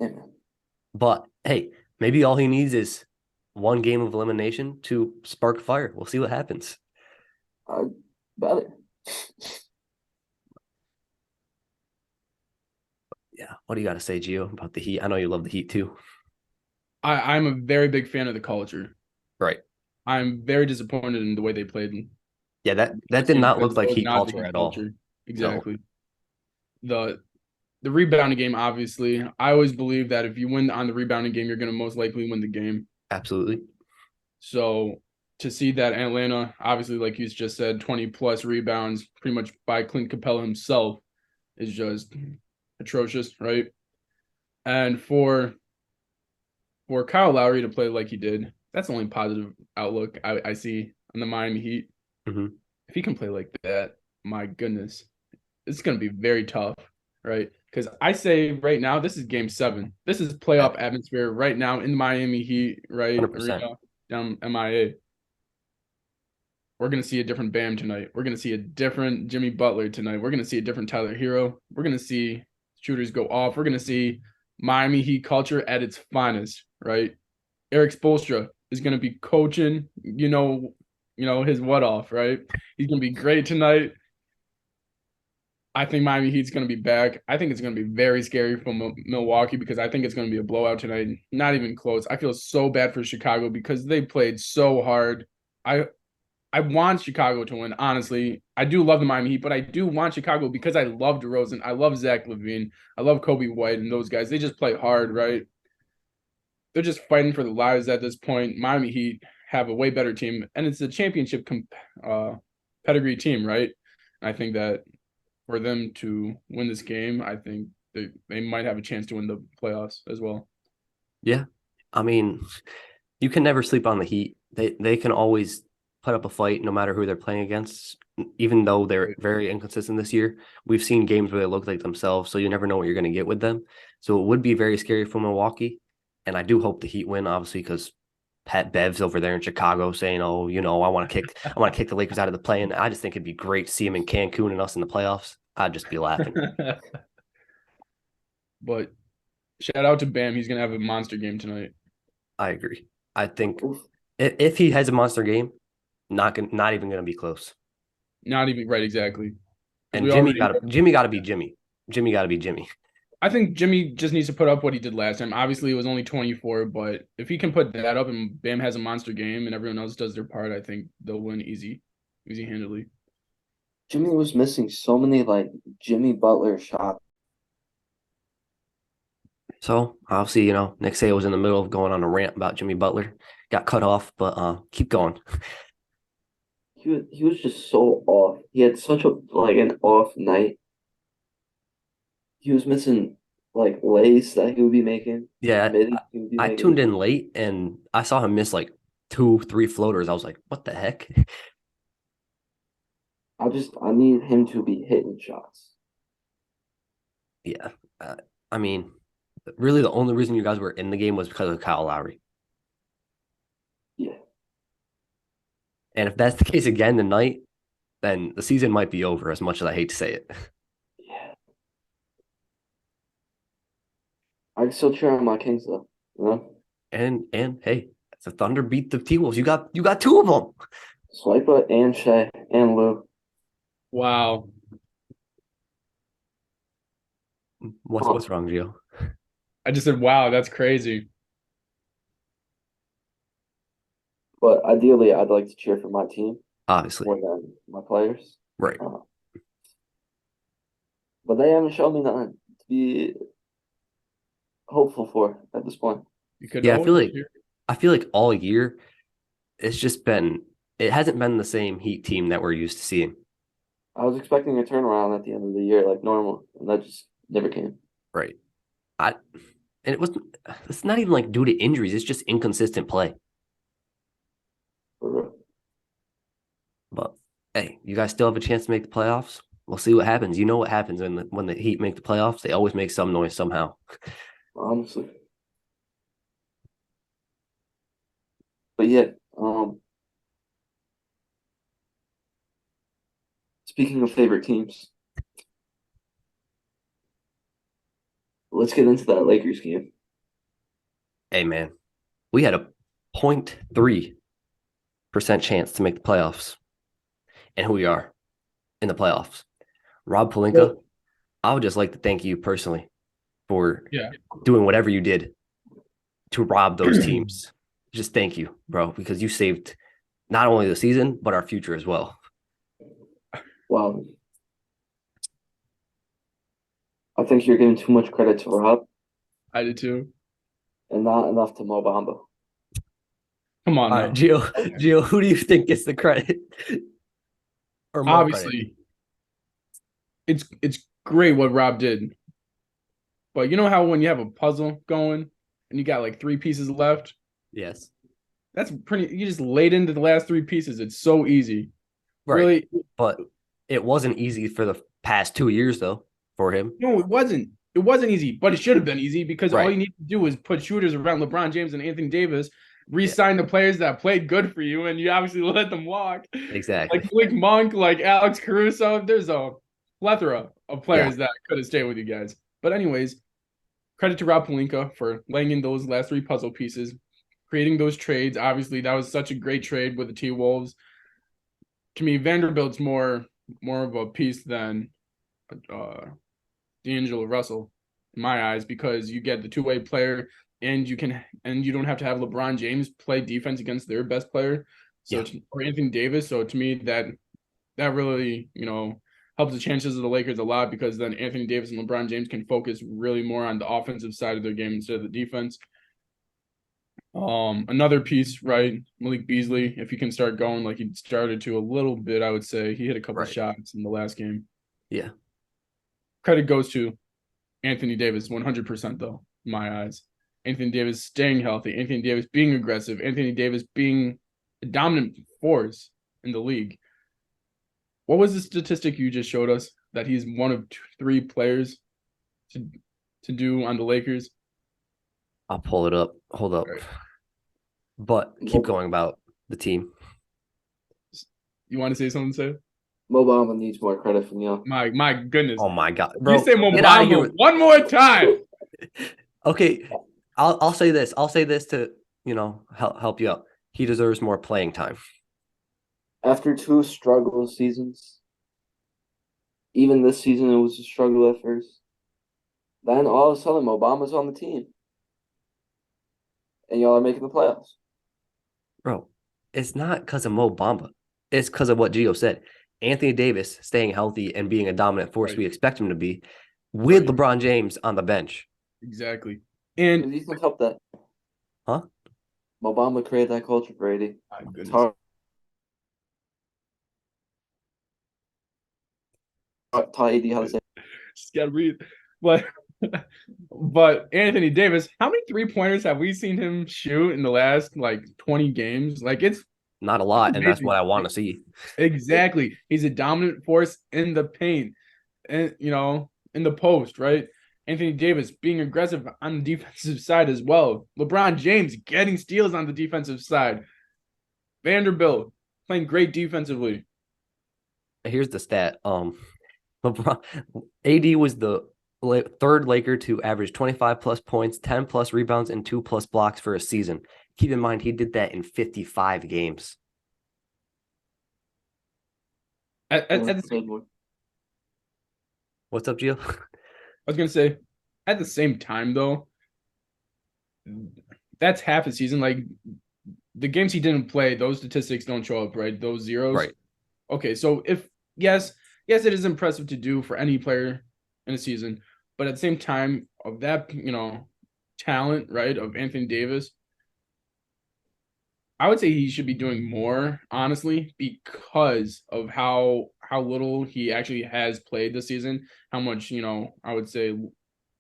S2: Amen.
S1: But hey, maybe all he needs is one game of elimination to spark fire. We'll see what happens.
S2: Better.
S1: Yeah. What do you got to say, Gio, about the Heat? I know you love the Heat too.
S3: I'm a very big fan of the culture.
S1: Right.
S3: I'm very disappointed in the way they played.
S1: Yeah, that did not look like Heat culture at all.
S3: Exactly. No. The rebounding game, obviously. I always believe that if you win on the rebounding game, you're going to most likely win the game.
S1: Absolutely.
S3: So to see that Atlanta, obviously, like you just said, 20-plus rebounds pretty much by Clint Capella himself is just atrocious, right? And for Kyle Lowry to play like he did, that's the only positive outlook I see on the Miami Heat.
S1: Mm-hmm.
S3: If he can play like that, my goodness, it's going to be very tough, right? Because I say right now, this is game 7. This is playoff atmosphere right now in Miami Heat, right?
S1: 100%.
S3: Arena, down MIA. We're going to see a different Bam tonight. We're going to see a different Jimmy Butler tonight. We're going to see a different Tyler Hero. We're going to see shooters go off. We're going to see Miami Heat culture at its finest, right? Eric Spoelstra is going to be coaching, his what off, right? He's going to be great tonight. I think Miami Heat's going to be back. I think it's going to be very scary for Milwaukee because I think it's going to be a blowout tonight. Not even close. I feel so bad for Chicago because they played so hard. I I want Chicago to win, honestly. I do love the Miami Heat, but I do want Chicago because I love DeRozan. I love Zach LaVine. I love Kobe White and those guys. They just play hard, right? They're just fighting for their lives at this point. Miami Heat have a way better team, and it's a championship pedigree team, right? I think that for them to win this game, I think they might have a chance to win the playoffs as well.
S1: Yeah. I mean, you can never sleep on the Heat. They can always put up a fight no matter who they're playing against, even though they're very inconsistent this year. We've seen games where they look like themselves, so you never know what you're going to get with them. So it would be very scary for Milwaukee. And I do hope the Heat win, obviously, because Pat Bev's over there in Chicago saying, "Oh, I want to kick the Lakers out of the play." And I just think it'd be great to see him in Cancun and us in the playoffs. I'd just be laughing.
S3: But shout out to Bam. He's gonna have a monster game tonight.
S1: I agree. I think if he has a monster game, not even gonna be close.
S3: Not even right, exactly.
S1: And Jimmy got to be Jimmy. Jimmy got to be Jimmy.
S3: I think Jimmy just needs to put up what he did last time. Obviously, it was only 24, but if he can put that up and Bam has a monster game and everyone else does their part, I think they'll win easy handedly.
S2: Jimmy was missing so many like Jimmy Butler shots.
S1: So obviously, Nick Saban was in the middle of going on a rant about Jimmy Butler, got cut off, but keep going.
S2: He was just so off. He had such an off night. He was missing like lays that he would be making.
S1: Yeah, I tuned in late and I saw him miss like 2-3 floaters. I was like, what the heck?
S2: I need him to be hitting shots.
S1: Yeah. I mean, really the only reason you guys were in the game was because of Kyle Lowry.
S2: Yeah.
S1: And if that's the case again tonight, then the season might be over, as much as I hate to say it.
S2: Yeah. I still cheer on my Kings though,
S1: And hey, the Thunder beat the T-Wolves. You got two of them.
S2: Swiper and Shea and Lou.
S3: Wow.
S1: What's wrong, Gio?
S3: I just said, wow, that's crazy.
S2: But ideally, I'd like to cheer for my team
S1: Obviously.
S2: more than my players.
S1: Right.
S2: But they haven't shown me nothing to be hopeful for at this point.
S1: Yeah, I feel like all year it hasn't been the same Heat team that we're used to seeing.
S2: I was expecting a turnaround at the end of the year like normal, and that just never came.
S1: Right. It's not even like due to injuries, it's just inconsistent play.
S2: For real.
S1: But hey, you guys still have a chance to make the playoffs. We'll see what happens. You know what happens when the Heat make the playoffs? They always make some noise somehow.
S2: Honestly. But yeah, speaking of favorite teams, let's get into that Lakers game.
S1: Hey man, we had a 0.3% chance to make the playoffs. And here we are in the playoffs. Rob Pelinka, I would just like to thank you personally for doing whatever you did to rob those teams. Just thank you, bro, because you saved not only the season, but our future as well.
S2: Wow. I think you're giving too much credit to Rob.
S3: I did too.
S2: And not enough to Mo Bamba.
S3: Come on,
S1: all right, Gio, who do you think gets the credit?
S3: Or obviously, credit? It's great what Rob did. But you know how when you have a puzzle going and you got like 3 pieces left?
S1: Yes.
S3: That's you just laid into the last 3 pieces. It's so easy.
S1: Right.
S3: Really,
S1: but it wasn't easy for the past 2 years though for him.
S3: No, it wasn't. It wasn't easy, but it should have been easy because all you need to do is put shooters around LeBron James and Anthony Davis, re-sign the players that played good for you, and you obviously let them walk.
S1: Exactly.
S3: Like Malik Monk, like Alex Caruso. There's a plethora of players that could have stayed with you guys. But anyways, credit to Rob Pelinka for laying in those last 3 puzzle pieces, creating those trades. Obviously, that was such a great trade with the T-Wolves. To me, Vanderbilt's more of a piece than D'Angelo Russell in my eyes, because you get the two-way player and you don't have to have LeBron James play defense against their best player. So or Anthony Davis. So to me, that really, helps the chances of the Lakers a lot, because then Anthony Davis and LeBron James can focus really more on the offensive side of their game instead of the defense. Another piece, right? Malik Beasley, if he can start going like he started to a little bit, I would say he hit a couple shots in the last game.
S1: Yeah.
S3: Credit goes to Anthony Davis 100% though, in my eyes. Anthony Davis staying healthy, Anthony Davis being aggressive, Anthony Davis being a dominant force in the league. What was the statistic you just showed us that he's one of 3 players to do on the Lakers?
S1: I'll pull it up. Hold up. Right. But keep going about the team.
S3: You want to say something, Seth?
S2: Mo Bamba needs more credit from you.
S3: My goodness.
S1: Oh my God, bro!
S3: You say Mo Bamba one more time.
S1: Okay, I'll say this. I'll say this to help you out. He deserves more playing time.
S2: After 2 struggle seasons, even this season it was a struggle at first. Then all of a sudden, Mo Bamba's on the team, and y'all are making the playoffs.
S1: Bro, it's not because of Mo Bamba. It's because of what Gio said. Anthony Davis staying healthy and being a dominant force we expect him to be, with LeBron James on the bench.
S3: Exactly. And
S2: he can help that.
S1: Huh?
S2: Mo Bamba created that culture for AD.
S3: My goodness.
S2: It's hard. Taught AD how to say.
S3: Just gotta breathe. But Anthony Davis, how many 3-pointers have we seen him shoot in the last 20 games? It's
S1: not a lot, and that's what I want to see.
S3: Exactly. He's a dominant force in the paint and in the post, right? Anthony Davis being aggressive on the defensive side as well. LeBron James getting steals on the defensive side. Vanderbilt playing great defensively.
S1: Here's the stat. LeBron AD was the 3rd Laker to average 25+ points, 10+ rebounds, and 2+ blocks for a season. Keep in mind, he did that in 55 games. What's up, Gio?
S3: I was going to say, at the same time, though, that's half a season. The games he didn't play, those statistics don't show up, right? Those zeros.
S1: Right.
S3: Okay, so yes, it is impressive to do for any player in a season, but at the same time of that, talent, right, of Anthony Davis, I would say he should be doing more, honestly, because of how little he actually has played this season. How much, I would say.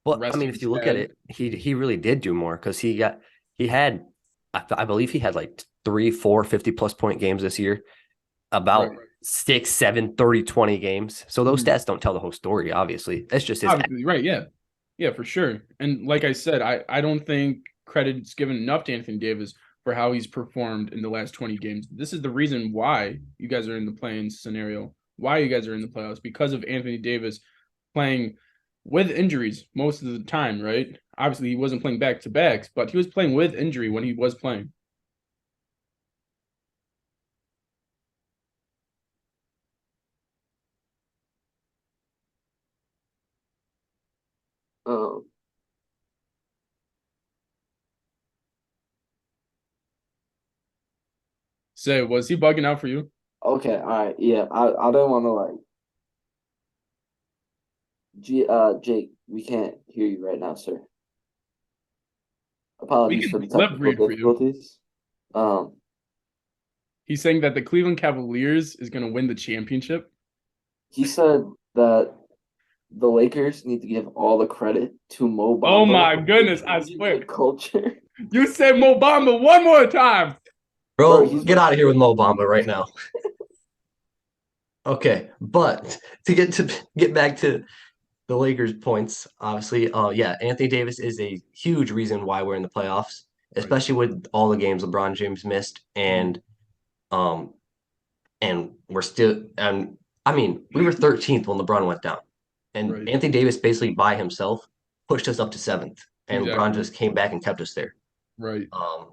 S1: Well, I mean, if you look at it, he really did do more, because I believe he had 3, 4 50+ point games this year. About 6, 7, 30, 20 games. So those stats don't tell the whole story, obviously. That's just his
S3: right, yeah. Yeah, for sure. And like I said, I don't think credit's given enough to Anthony Davis for how he's performed in the last 20 games. This is the reason why you guys are in the play-in scenario, why you guys are in the playoffs, because of Anthony Davis playing with injuries most of the time, right? Obviously, he wasn't playing back-to-backs, but he was playing with injury when he was playing. Say, was he bugging out for you?
S2: Okay, all right, yeah. I don't want to Jake, we can't hear you right now, sir. Apologies for the technical difficulties.
S3: He's saying that the Cleveland Cavaliers is going to win the championship.
S2: He said that the Lakers need to give all the credit to Mo Bamba.
S3: Oh my goodness, I swear.
S2: Culture.
S3: You said Mo Bamba one more time.
S1: Bro, get out of here with Mo Bamba right now. Okay, but to get back to the Lakers' points, obviously, Anthony Davis is a huge reason why we're in the playoffs, especially with all the games LeBron James missed, and we're still, I mean, we were 13th when LeBron went down, and Anthony Davis basically by himself pushed us up to 7th, and LeBron just came back and kept us there.
S3: Right.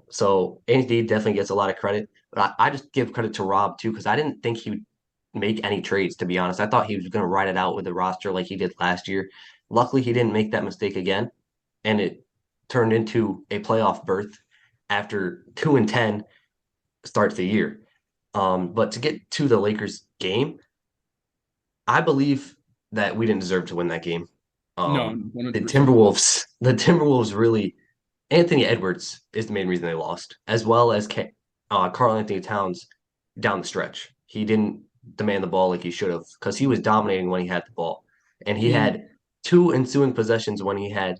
S1: So Anthony definitely gets a lot of credit, but I just give credit to Rob too, because I didn't think he would make any trades, to be honest. I thought he was going to ride it out with the roster like he did last year. Luckily, he didn't make that mistake again, and it turned into a playoff berth after 2-10 starts the year. But to get to the Lakers game, I believe that we didn't deserve to win that game.
S3: No,
S1: The
S3: 100%.
S1: Timberwolves really, Anthony Edwards is the main reason they lost, as well as Karl Anthony Towns down the stretch. He didn't demand the ball like he should have because he was dominating when he had the ball. And he had two ensuing possessions when he had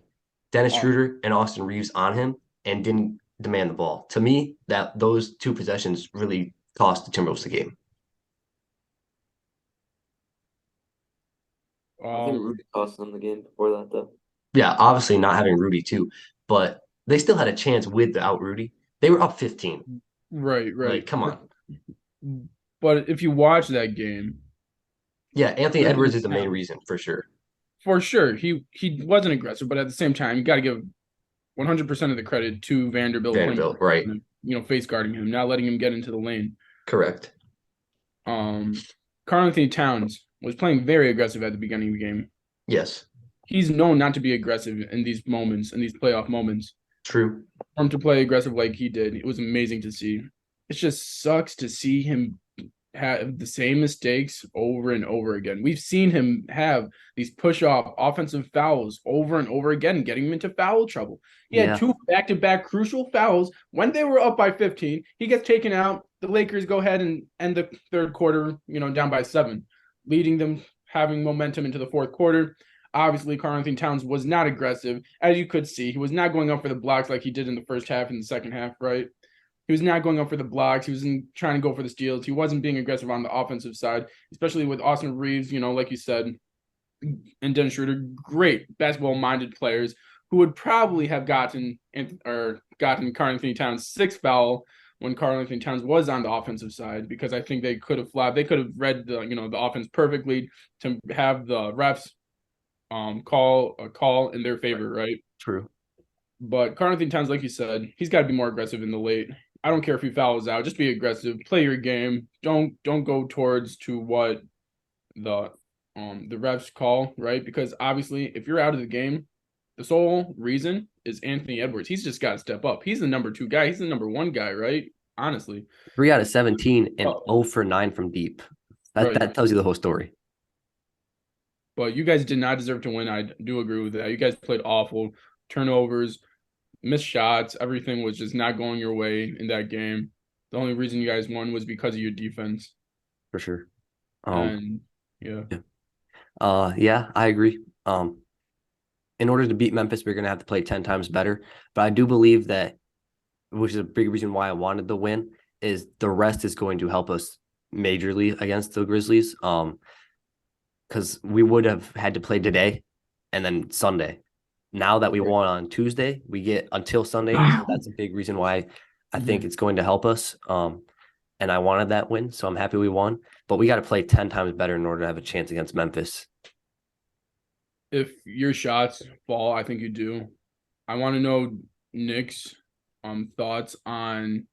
S1: Dennis Schroeder and Austin Reeves on him and didn't demand the ball. To me, that those two possessions really cost the Timberwolves the game.
S2: I think Rudy cost them the game before that, though.
S1: Yeah, obviously not having Rudy too, but they still had a chance without Rudy. They were up 15.
S3: Right.
S1: Like, come on.
S3: But if you watch that game,
S1: yeah, Anthony Edwards is the main reason for sure.
S3: For sure, he wasn't aggressive, but at the same time, you got to give 100% of the credit to Vanderbilt,
S1: right?
S3: Face guarding him, not letting him get into the lane.
S1: Correct.
S3: Karl Anthony Towns was playing very aggressive at the beginning of the game.
S1: Yes.
S3: He's known not to be aggressive in these moments, in these playoff moments.
S1: True.
S3: For him to play aggressive like he did, it was amazing to see. It just sucks to see him have the same mistakes over and over again. We've seen him have these push-off offensive fouls over and over again, getting him into foul trouble. He had two back-to-back crucial fouls when they were up by 15. He gets taken out. The Lakers go ahead and end the third quarter, down by 7, leading them, having momentum into the fourth quarter. Obviously, Karl Anthony Towns was not aggressive. As you could see, he was not going up for the blocks like he did in the first half and the second half, right? He was not going up for the blocks. He wasn't trying to go for the steals. He wasn't being aggressive on the offensive side, especially with Austin Reeves, like you said, and Dennis Schroeder, great basketball-minded players who would probably have gotten Karl Anthony Towns' 6th foul when Karl Anthony Towns was on the offensive side, because I think they could have flagged. They could have read the offense perfectly to have the refs call a call in their favor, right?
S1: True.
S3: But Karl Anthony Towns, like you said, he's got to be more aggressive in the late. I don't care if he fouls out. Just be aggressive. Play your game. Don't go towards to what the refs call, right? Because obviously, if you're out of the game, the sole reason is Anthony Edwards. He's just got to step up. He's the number 2 guy. He's the number 1 guy, right? Honestly.
S1: 3 out of 17 and 0 for 9 from deep. That tells you the whole story.
S3: But you guys did not deserve to win. I do agree with that. You guys played awful. Turnovers, missed shots. Everything was just not going your way in that game. The only reason you guys won was because of your defense.
S1: For sure.
S3: Yeah,
S1: I agree. In order to beat Memphis, we're going to have to play 10 times better. But I do believe that, which is a big reason why I wanted the win, is the rest is going to help us majorly against the Grizzlies. Because we would have had to play today and then Sunday. Now that we won on Tuesday, we get until Sunday. So that's a big reason why I think it's going to help us. And I wanted that win, so I'm happy we won. But we got to play 10 times better in order to have a chance against Memphis.
S3: If your shots fall, I think you do. I want to know Nick's thoughts on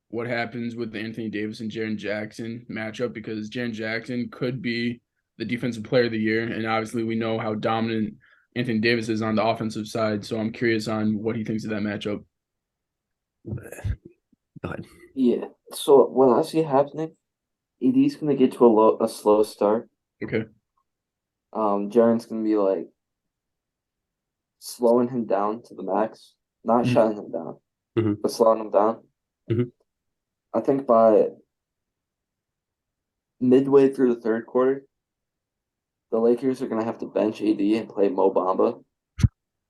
S3: what happens with the Anthony Davis and Jaren Jackson matchup, because Jaren Jackson could be the defensive player of the year, and obviously we know how dominant Anthony Davis is on the offensive side. So I'm curious on what he thinks of that matchup.
S1: Go ahead.
S2: Yeah. So what I see happening, AD's gonna get to a slow start.
S3: Okay.
S2: Jaren's gonna be like slowing him down to the max, not shutting him down, but slowing him down. I think by midway through the third quarter, the Lakers are gonna have to bench AD and play Mo Bamba.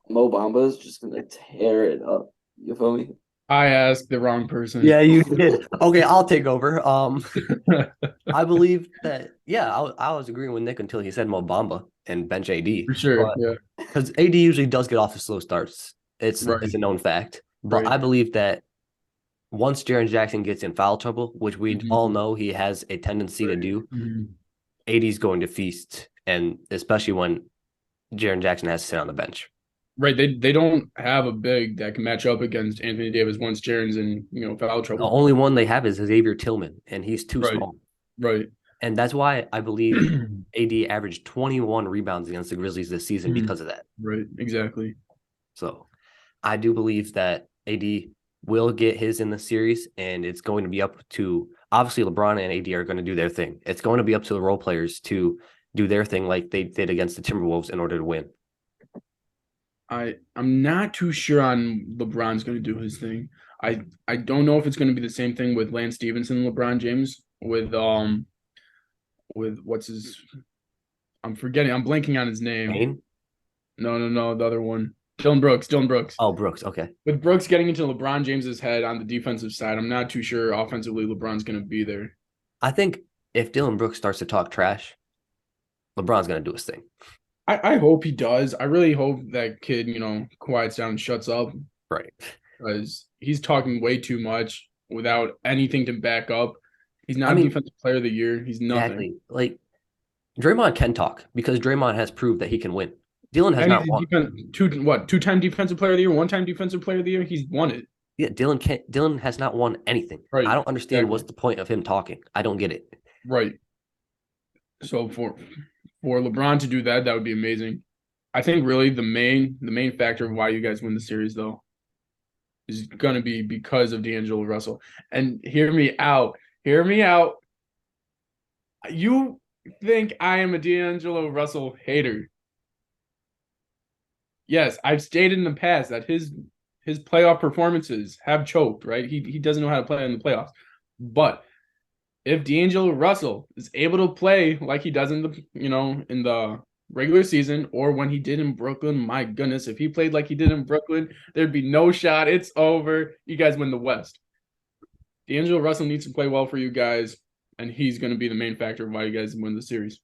S2: Mo Bamba is just gonna tear it up. You feel me?
S3: I asked the wrong person.
S1: Yeah, you did. Okay, I'll take over. I believe that. Yeah, I was agreeing with Nick until he said Mo Bamba and bench AD.
S3: For sure, yeah.
S1: Because AD usually does get off to slow starts. It's a known fact. But I believe that once Jaren Jackson gets in foul trouble, which we all know he has a tendency to do, AD's going to feast, and especially when Jaren Jackson has to sit on the bench.
S3: Right, they don't have a big that can match up against Anthony Davis once Jaren's in foul trouble.
S1: The only one they have is Xavier Tillman, and he's too small.
S3: Right.
S1: And that's why I believe AD averaged 21 rebounds against the Grizzlies this season because of that.
S3: Right, exactly.
S1: So I do believe that AD will get his in the series, and it's going to be up to obviously LeBron and AD are going to do their thing. It's going to be up to the role players to do their thing like they did against the Timberwolves in order to win.
S3: I'm not too sure on LeBron's going to do his thing. I don't know if it's going to be the same thing with Lance Stevenson and LeBron James with what's his I'm blanking on his name.
S1: Kane?
S3: No, the other one. Dylan Brooks.
S1: Oh, Brooks. Okay.
S3: With Brooks getting into LeBron James's head on the defensive side, I'm not too sure offensively LeBron's going to be there.
S1: I think if Dylan Brooks starts to talk trash, LeBron's going to do his thing.
S3: I hope he does. I really hope that kid, quiets down and shuts up.
S1: Right.
S3: Because he's talking way too much without anything to back up. He's not a defensive player of the year. He's nothing.
S1: Exactly. Like Draymond can talk because Draymond has proved that he can win. Dylan has not won.
S3: Two-time defensive player of the year, one-time defensive player of the year? He's won it.
S1: Yeah, Dylan has not won anything.
S3: Right.
S1: I don't understand what's the point of him talking. I don't get it.
S3: Right. So for LeBron to do that would be amazing. I think really the main factor of why you guys win the series though is gonna be because of D'Angelo Russell. And hear me out. You think I am a D'Angelo Russell hater? Yes, I've stated in the past that his playoff performances have choked, right? He doesn't know how to play in the playoffs. But if D'Angelo Russell is able to play like he does in the regular season or when he did in Brooklyn, my goodness, if he played like he did in Brooklyn, there'd be no shot. It's over. You guys win the West. D'Angelo Russell needs to play well for you guys, and he's going to be the main factor of why you guys win the series.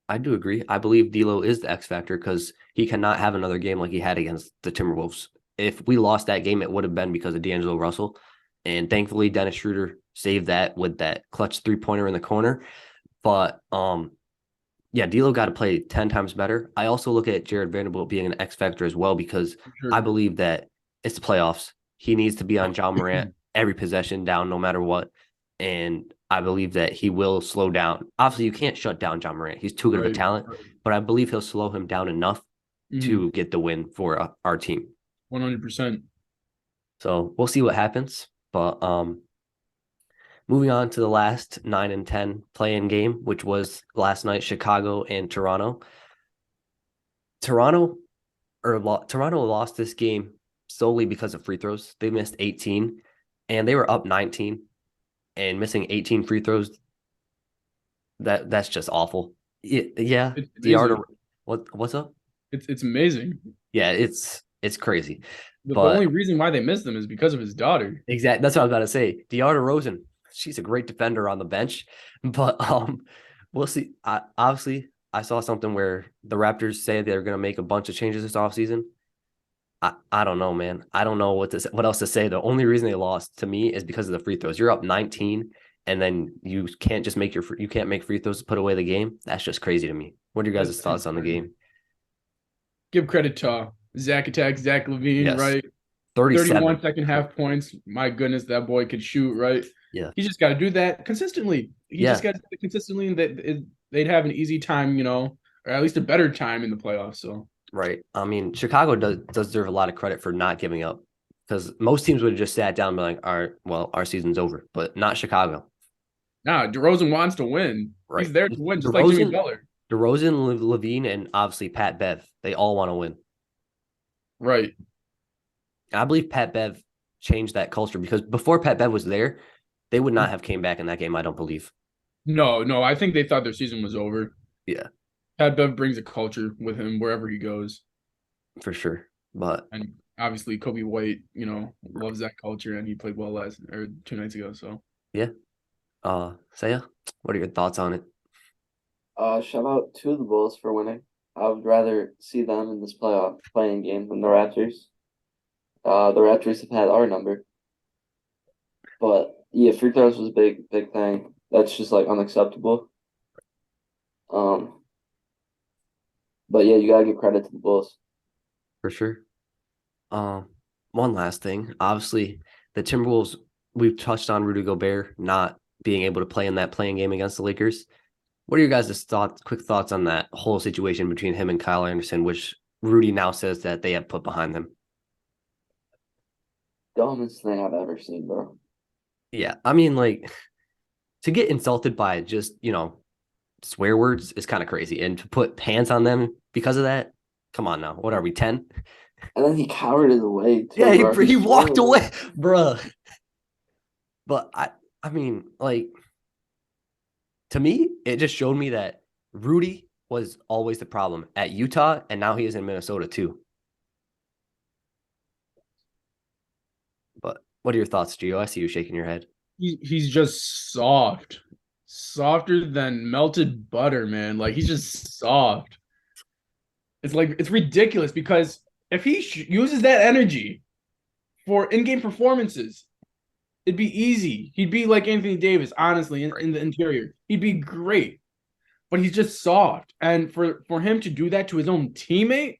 S1: I do agree. I believe D'Lo is the X factor because he cannot have another game like he had against the Timberwolves. If we lost that game, it would have been because of D'Angelo Russell. And thankfully, Dennis Schroeder saved that with that clutch three-pointer in the corner. But yeah, D'Lo got to play 10 times better. I also look at Jared Vanderbilt being an X factor as well because I believe that it's the playoffs. He needs to be on John Morant every possession down no matter what. And I believe that he will slow down. Obviously, you can't shut down John Morant. He's too good of a talent, but I believe he'll slow him down enough to get the win for our team.
S3: 100%.
S1: So we'll see what happens. But moving on to the last 9 and 10 play-in game, which was last night, Chicago and Toronto. Toronto lost this game solely because of free throws. They missed 18, and they were up 19, and missing 18 free throws. That's just awful. Yeah, what's up?
S3: It's amazing.
S1: Yeah, it's crazy.
S3: The only reason why they missed him is because of his daughter.
S1: Exactly. That's what I was about to say. DeAndre DeRozan, she's a great defender on the bench, but we'll see. Obviously, I saw something where the Raptors say they're going to make a bunch of changes this offseason. I don't know, man. I don't know what else to say. The only reason they lost to me is because of the free throws. You're up 19, and then you can't just make you can't make free throws to put away the game. That's just crazy to me. What are your guys' thoughts on the game?
S3: Give credit to Zach LaVine,
S1: yes.
S3: right? 31 second half points. My goodness, that boy could shoot, right?
S1: Yeah.
S3: He just got to do that consistently. He just got to do it consistently, and they'd have an easy time, or at least a better time in the playoffs. So
S1: right. I mean, Chicago does deserve a lot of credit for not giving up because most teams would have just sat down and be like, all right, well, our season's over, but not Chicago.
S3: Nah, DeRozan wants to win. Right. He's there to win, just like Jimmy Butler.
S1: DeRozan, Levine, and obviously Pat Bev. They all want to win.
S3: Right.
S1: I believe Pat Bev changed that culture because before Pat Bev was there, they would not have came back in that game, I don't believe.
S3: No, I think they thought their season was over.
S1: Yeah.
S3: Pat Bev brings a culture with him wherever he goes.
S1: For sure.
S3: And obviously Kobe White, loves that culture, and he played well 2 nights ago. So
S1: yeah. Saya, what are your thoughts on it?
S2: Shout out to the Bulls for winning. I would rather see them in this playoff playing game than the Raptors. The Raptors have had our number. But yeah, free throws was a big thing. That's just like unacceptable. But yeah, you gotta give credit to the Bulls.
S1: For sure. One last thing. Obviously, the Timberwolves, we've touched on Rudy Gobert not being able to play in that playing game against the Lakers. What are your guys' quick thoughts on that whole situation between him and Kyle Anderson, which Rudy now says that they have put behind them?
S2: Dumbest thing I've ever seen, bro.
S1: Yeah, I mean, like to get insulted by just swear words is kind of crazy, and to put hands on them because of that, come on now, what are we 10?
S2: And then he cowered it away
S1: Yeah,
S2: too, bro.
S1: he
S2: swung
S1: walked
S2: away.
S1: away, bruh. But I mean, like to me, it just showed me that Rudy was always the problem at Utah, and now he is in Minnesota too. But what are your thoughts, Gio? I see you shaking your head.
S3: He's just soft, softer than melted butter, man. Like he's just soft. It's like it's ridiculous because if he uses that energy for in-game performances, it'd be easy. He'd be like Anthony Davis, honestly, in the interior. He'd be great, but he's just soft. And for him to do that to his own teammate,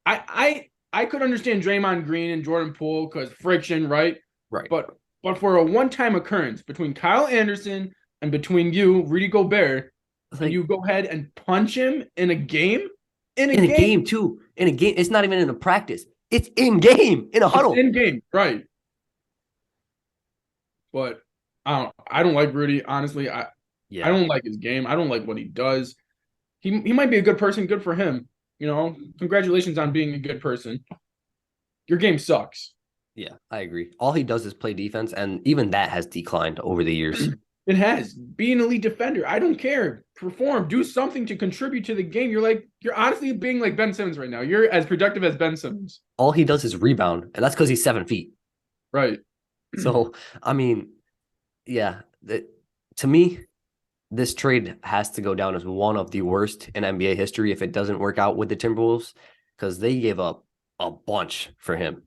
S3: I could understand Draymond Green and Jordan Poole because friction, right?
S1: Right.
S3: But for a one-time occurrence between Kyle Anderson and between you, Rudy Gobert, and you go ahead and punch him in a game,
S1: in a game too. In a game, it's not even in a practice. It's in game, in a huddle.
S3: It's in game, right? But I don't like Rudy. Honestly, I don't like his game. I don't like what he does. He might be a good person. Good for him. Congratulations on being a good person. Your game sucks.
S1: Yeah, I agree. All he does is play defense, and even that has declined over the years.
S3: It has. Be an elite defender. I don't care. Perform. Do something to contribute to the game. You're honestly being like Ben Simmons right now. You're as productive as Ben Simmons.
S1: All he does is rebound, and that's because he's 7 feet.
S3: Right.
S1: So, I mean, yeah, to me, this trade has to go down as one of the worst in NBA history if it doesn't work out with the Timberwolves, because they gave up a bunch for him.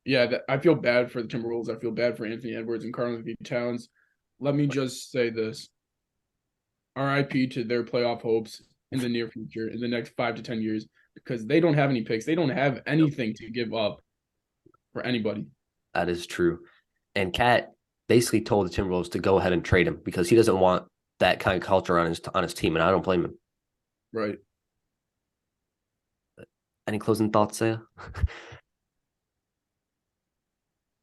S3: Yeah, I feel bad for the Timberwolves. I feel bad for Anthony Edwards and Karl-Anthony Towns. Let me just say this. RIP to their playoff hopes in the near future, in the next 5 to 10 years, because they don't have any picks. They don't have anything to give up for anybody.
S1: That is true. And Cat basically told the Timberwolves to go ahead and trade him because he doesn't want that kind of culture on his team, and I don't blame him.
S3: Right.
S1: Any closing thoughts, Saya?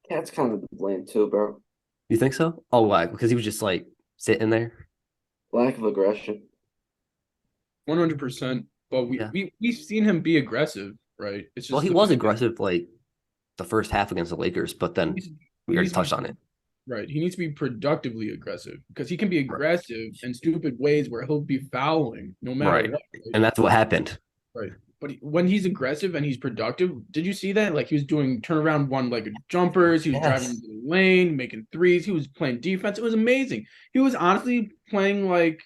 S2: Cat's kind of to blame too, bro.
S1: You think so? Oh, why? Because he was just like sitting there.
S2: Lack of aggression.
S3: 100%. But we've seen him be aggressive, right? It's just
S1: he was aggressive like the first half against the Lakers, but then we already touched on it.
S3: Right. He needs to be productively aggressive because he can be aggressive in stupid ways where he'll be fouling no matter what. Right?
S1: And that's what happened.
S3: Right. But when he's aggressive and he's productive, did you see that? Like he was doing turnaround one-legged jumpers. He was driving into the lane, making threes. He was playing defense. It was amazing. He was honestly playing like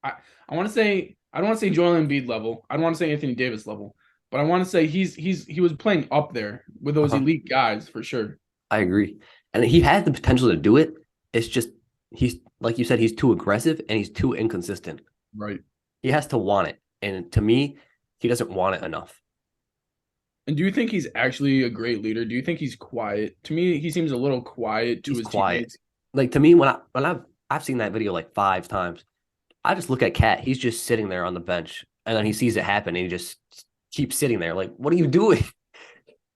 S3: I want to say I don't want to say Joel Embiid level. I don't want to say Anthony Davis level, but I want to say he was playing up there with those elite guys for sure.
S1: I agree. And he has the potential to do it. It's just he's like you said, he's too aggressive and he's too inconsistent.
S3: Right.
S1: He has to want it. And to me, he doesn't want it enough.
S3: And do you think he's actually a great leader? Do you think he's quiet? To me, he seems a little quiet to his teammates.
S1: Like to me, when I've seen that video like 5 times, I just look at Cat. He's just sitting there on the bench, and then he sees it happen, and he just keeps sitting there. Like, what are you doing?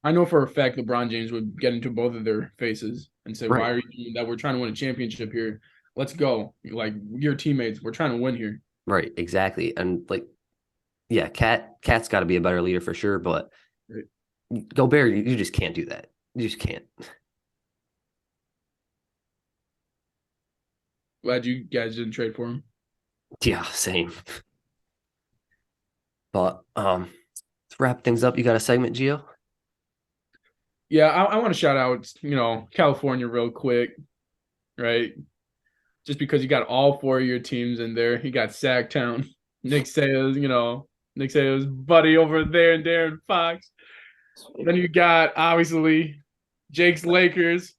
S3: I know for a fact LeBron James would get into both of their faces and say, "Why are you doing that? We're trying to win a championship here. Let's go. Like, your teammates. We're trying to win here."
S1: Right. Exactly. And like, yeah, Cat's got to be a better leader for sure. But Gobert, you just can't do that. You just can't.
S3: Glad you guys didn't trade for him.
S1: Yeah, same. But let's wrap things up. You got a segment, Gio?
S3: Yeah, I want to shout out, California real quick, right? Just because you got all 4 of your teams in there. You got Sacktown, Nick Sayo's buddy over there, and Darren Fox. Then you got, obviously, Jake's Lakers.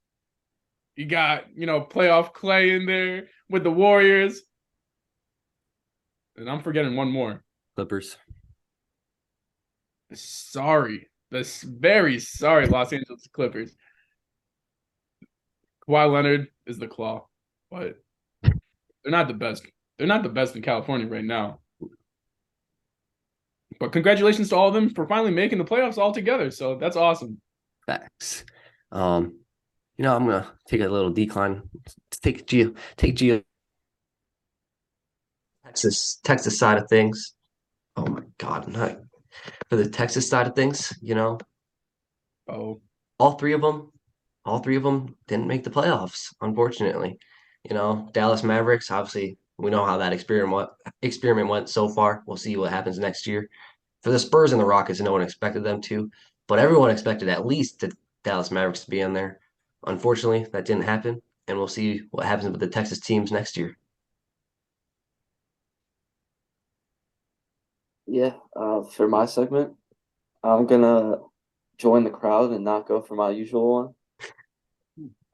S3: You got, playoff Clay in there with the Warriors. And I'm forgetting one more.
S1: Clippers.
S3: Sorry. That's very sorry, Los Angeles Clippers. Kawhi Leonard is the claw, but they're not the best they're not the best in California right now. But congratulations to all of them for finally making the playoffs all together. So that's awesome.
S1: Facts. I'm gonna take a little decline. Take Geo Texas side of things. Oh my God, not for the Texas side of things,
S3: Oh,
S1: all three of them, all three of them didn't make the playoffs, unfortunately. Dallas Mavericks, obviously, we know how that experiment went so far. We'll see what happens next year. For the Spurs and the Rockets, no one expected them to, but everyone expected at least the Dallas Mavericks to be in there. Unfortunately, that didn't happen, and we'll see what happens with the Texas teams next year.
S2: Yeah, for my segment, I'm gonna join the crowd and not go for my usual one.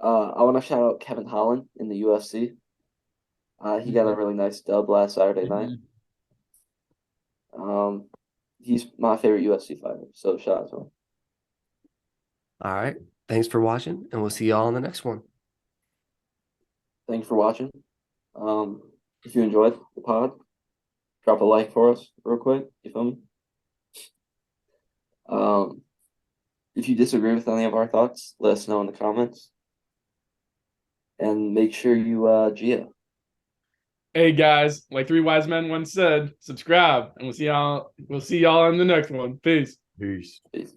S2: I want to shout out Kevin Holland in the UFC. He got a really nice dub last Saturday night. He's my favorite UFC fighter, so shout out to him.
S1: All right. Thanks for watching, and we'll see y'all on the next one.
S2: Thank you for watching. If you enjoyed the pod, drop a like for us real quick. You feel me? If you disagree with any of our thoughts, let us know in the comments. And make sure you Gia.
S3: hey guys, like three wise men once said, subscribe, and we'll see y'all in the next one. Peace.
S1: Peace.
S2: Peace.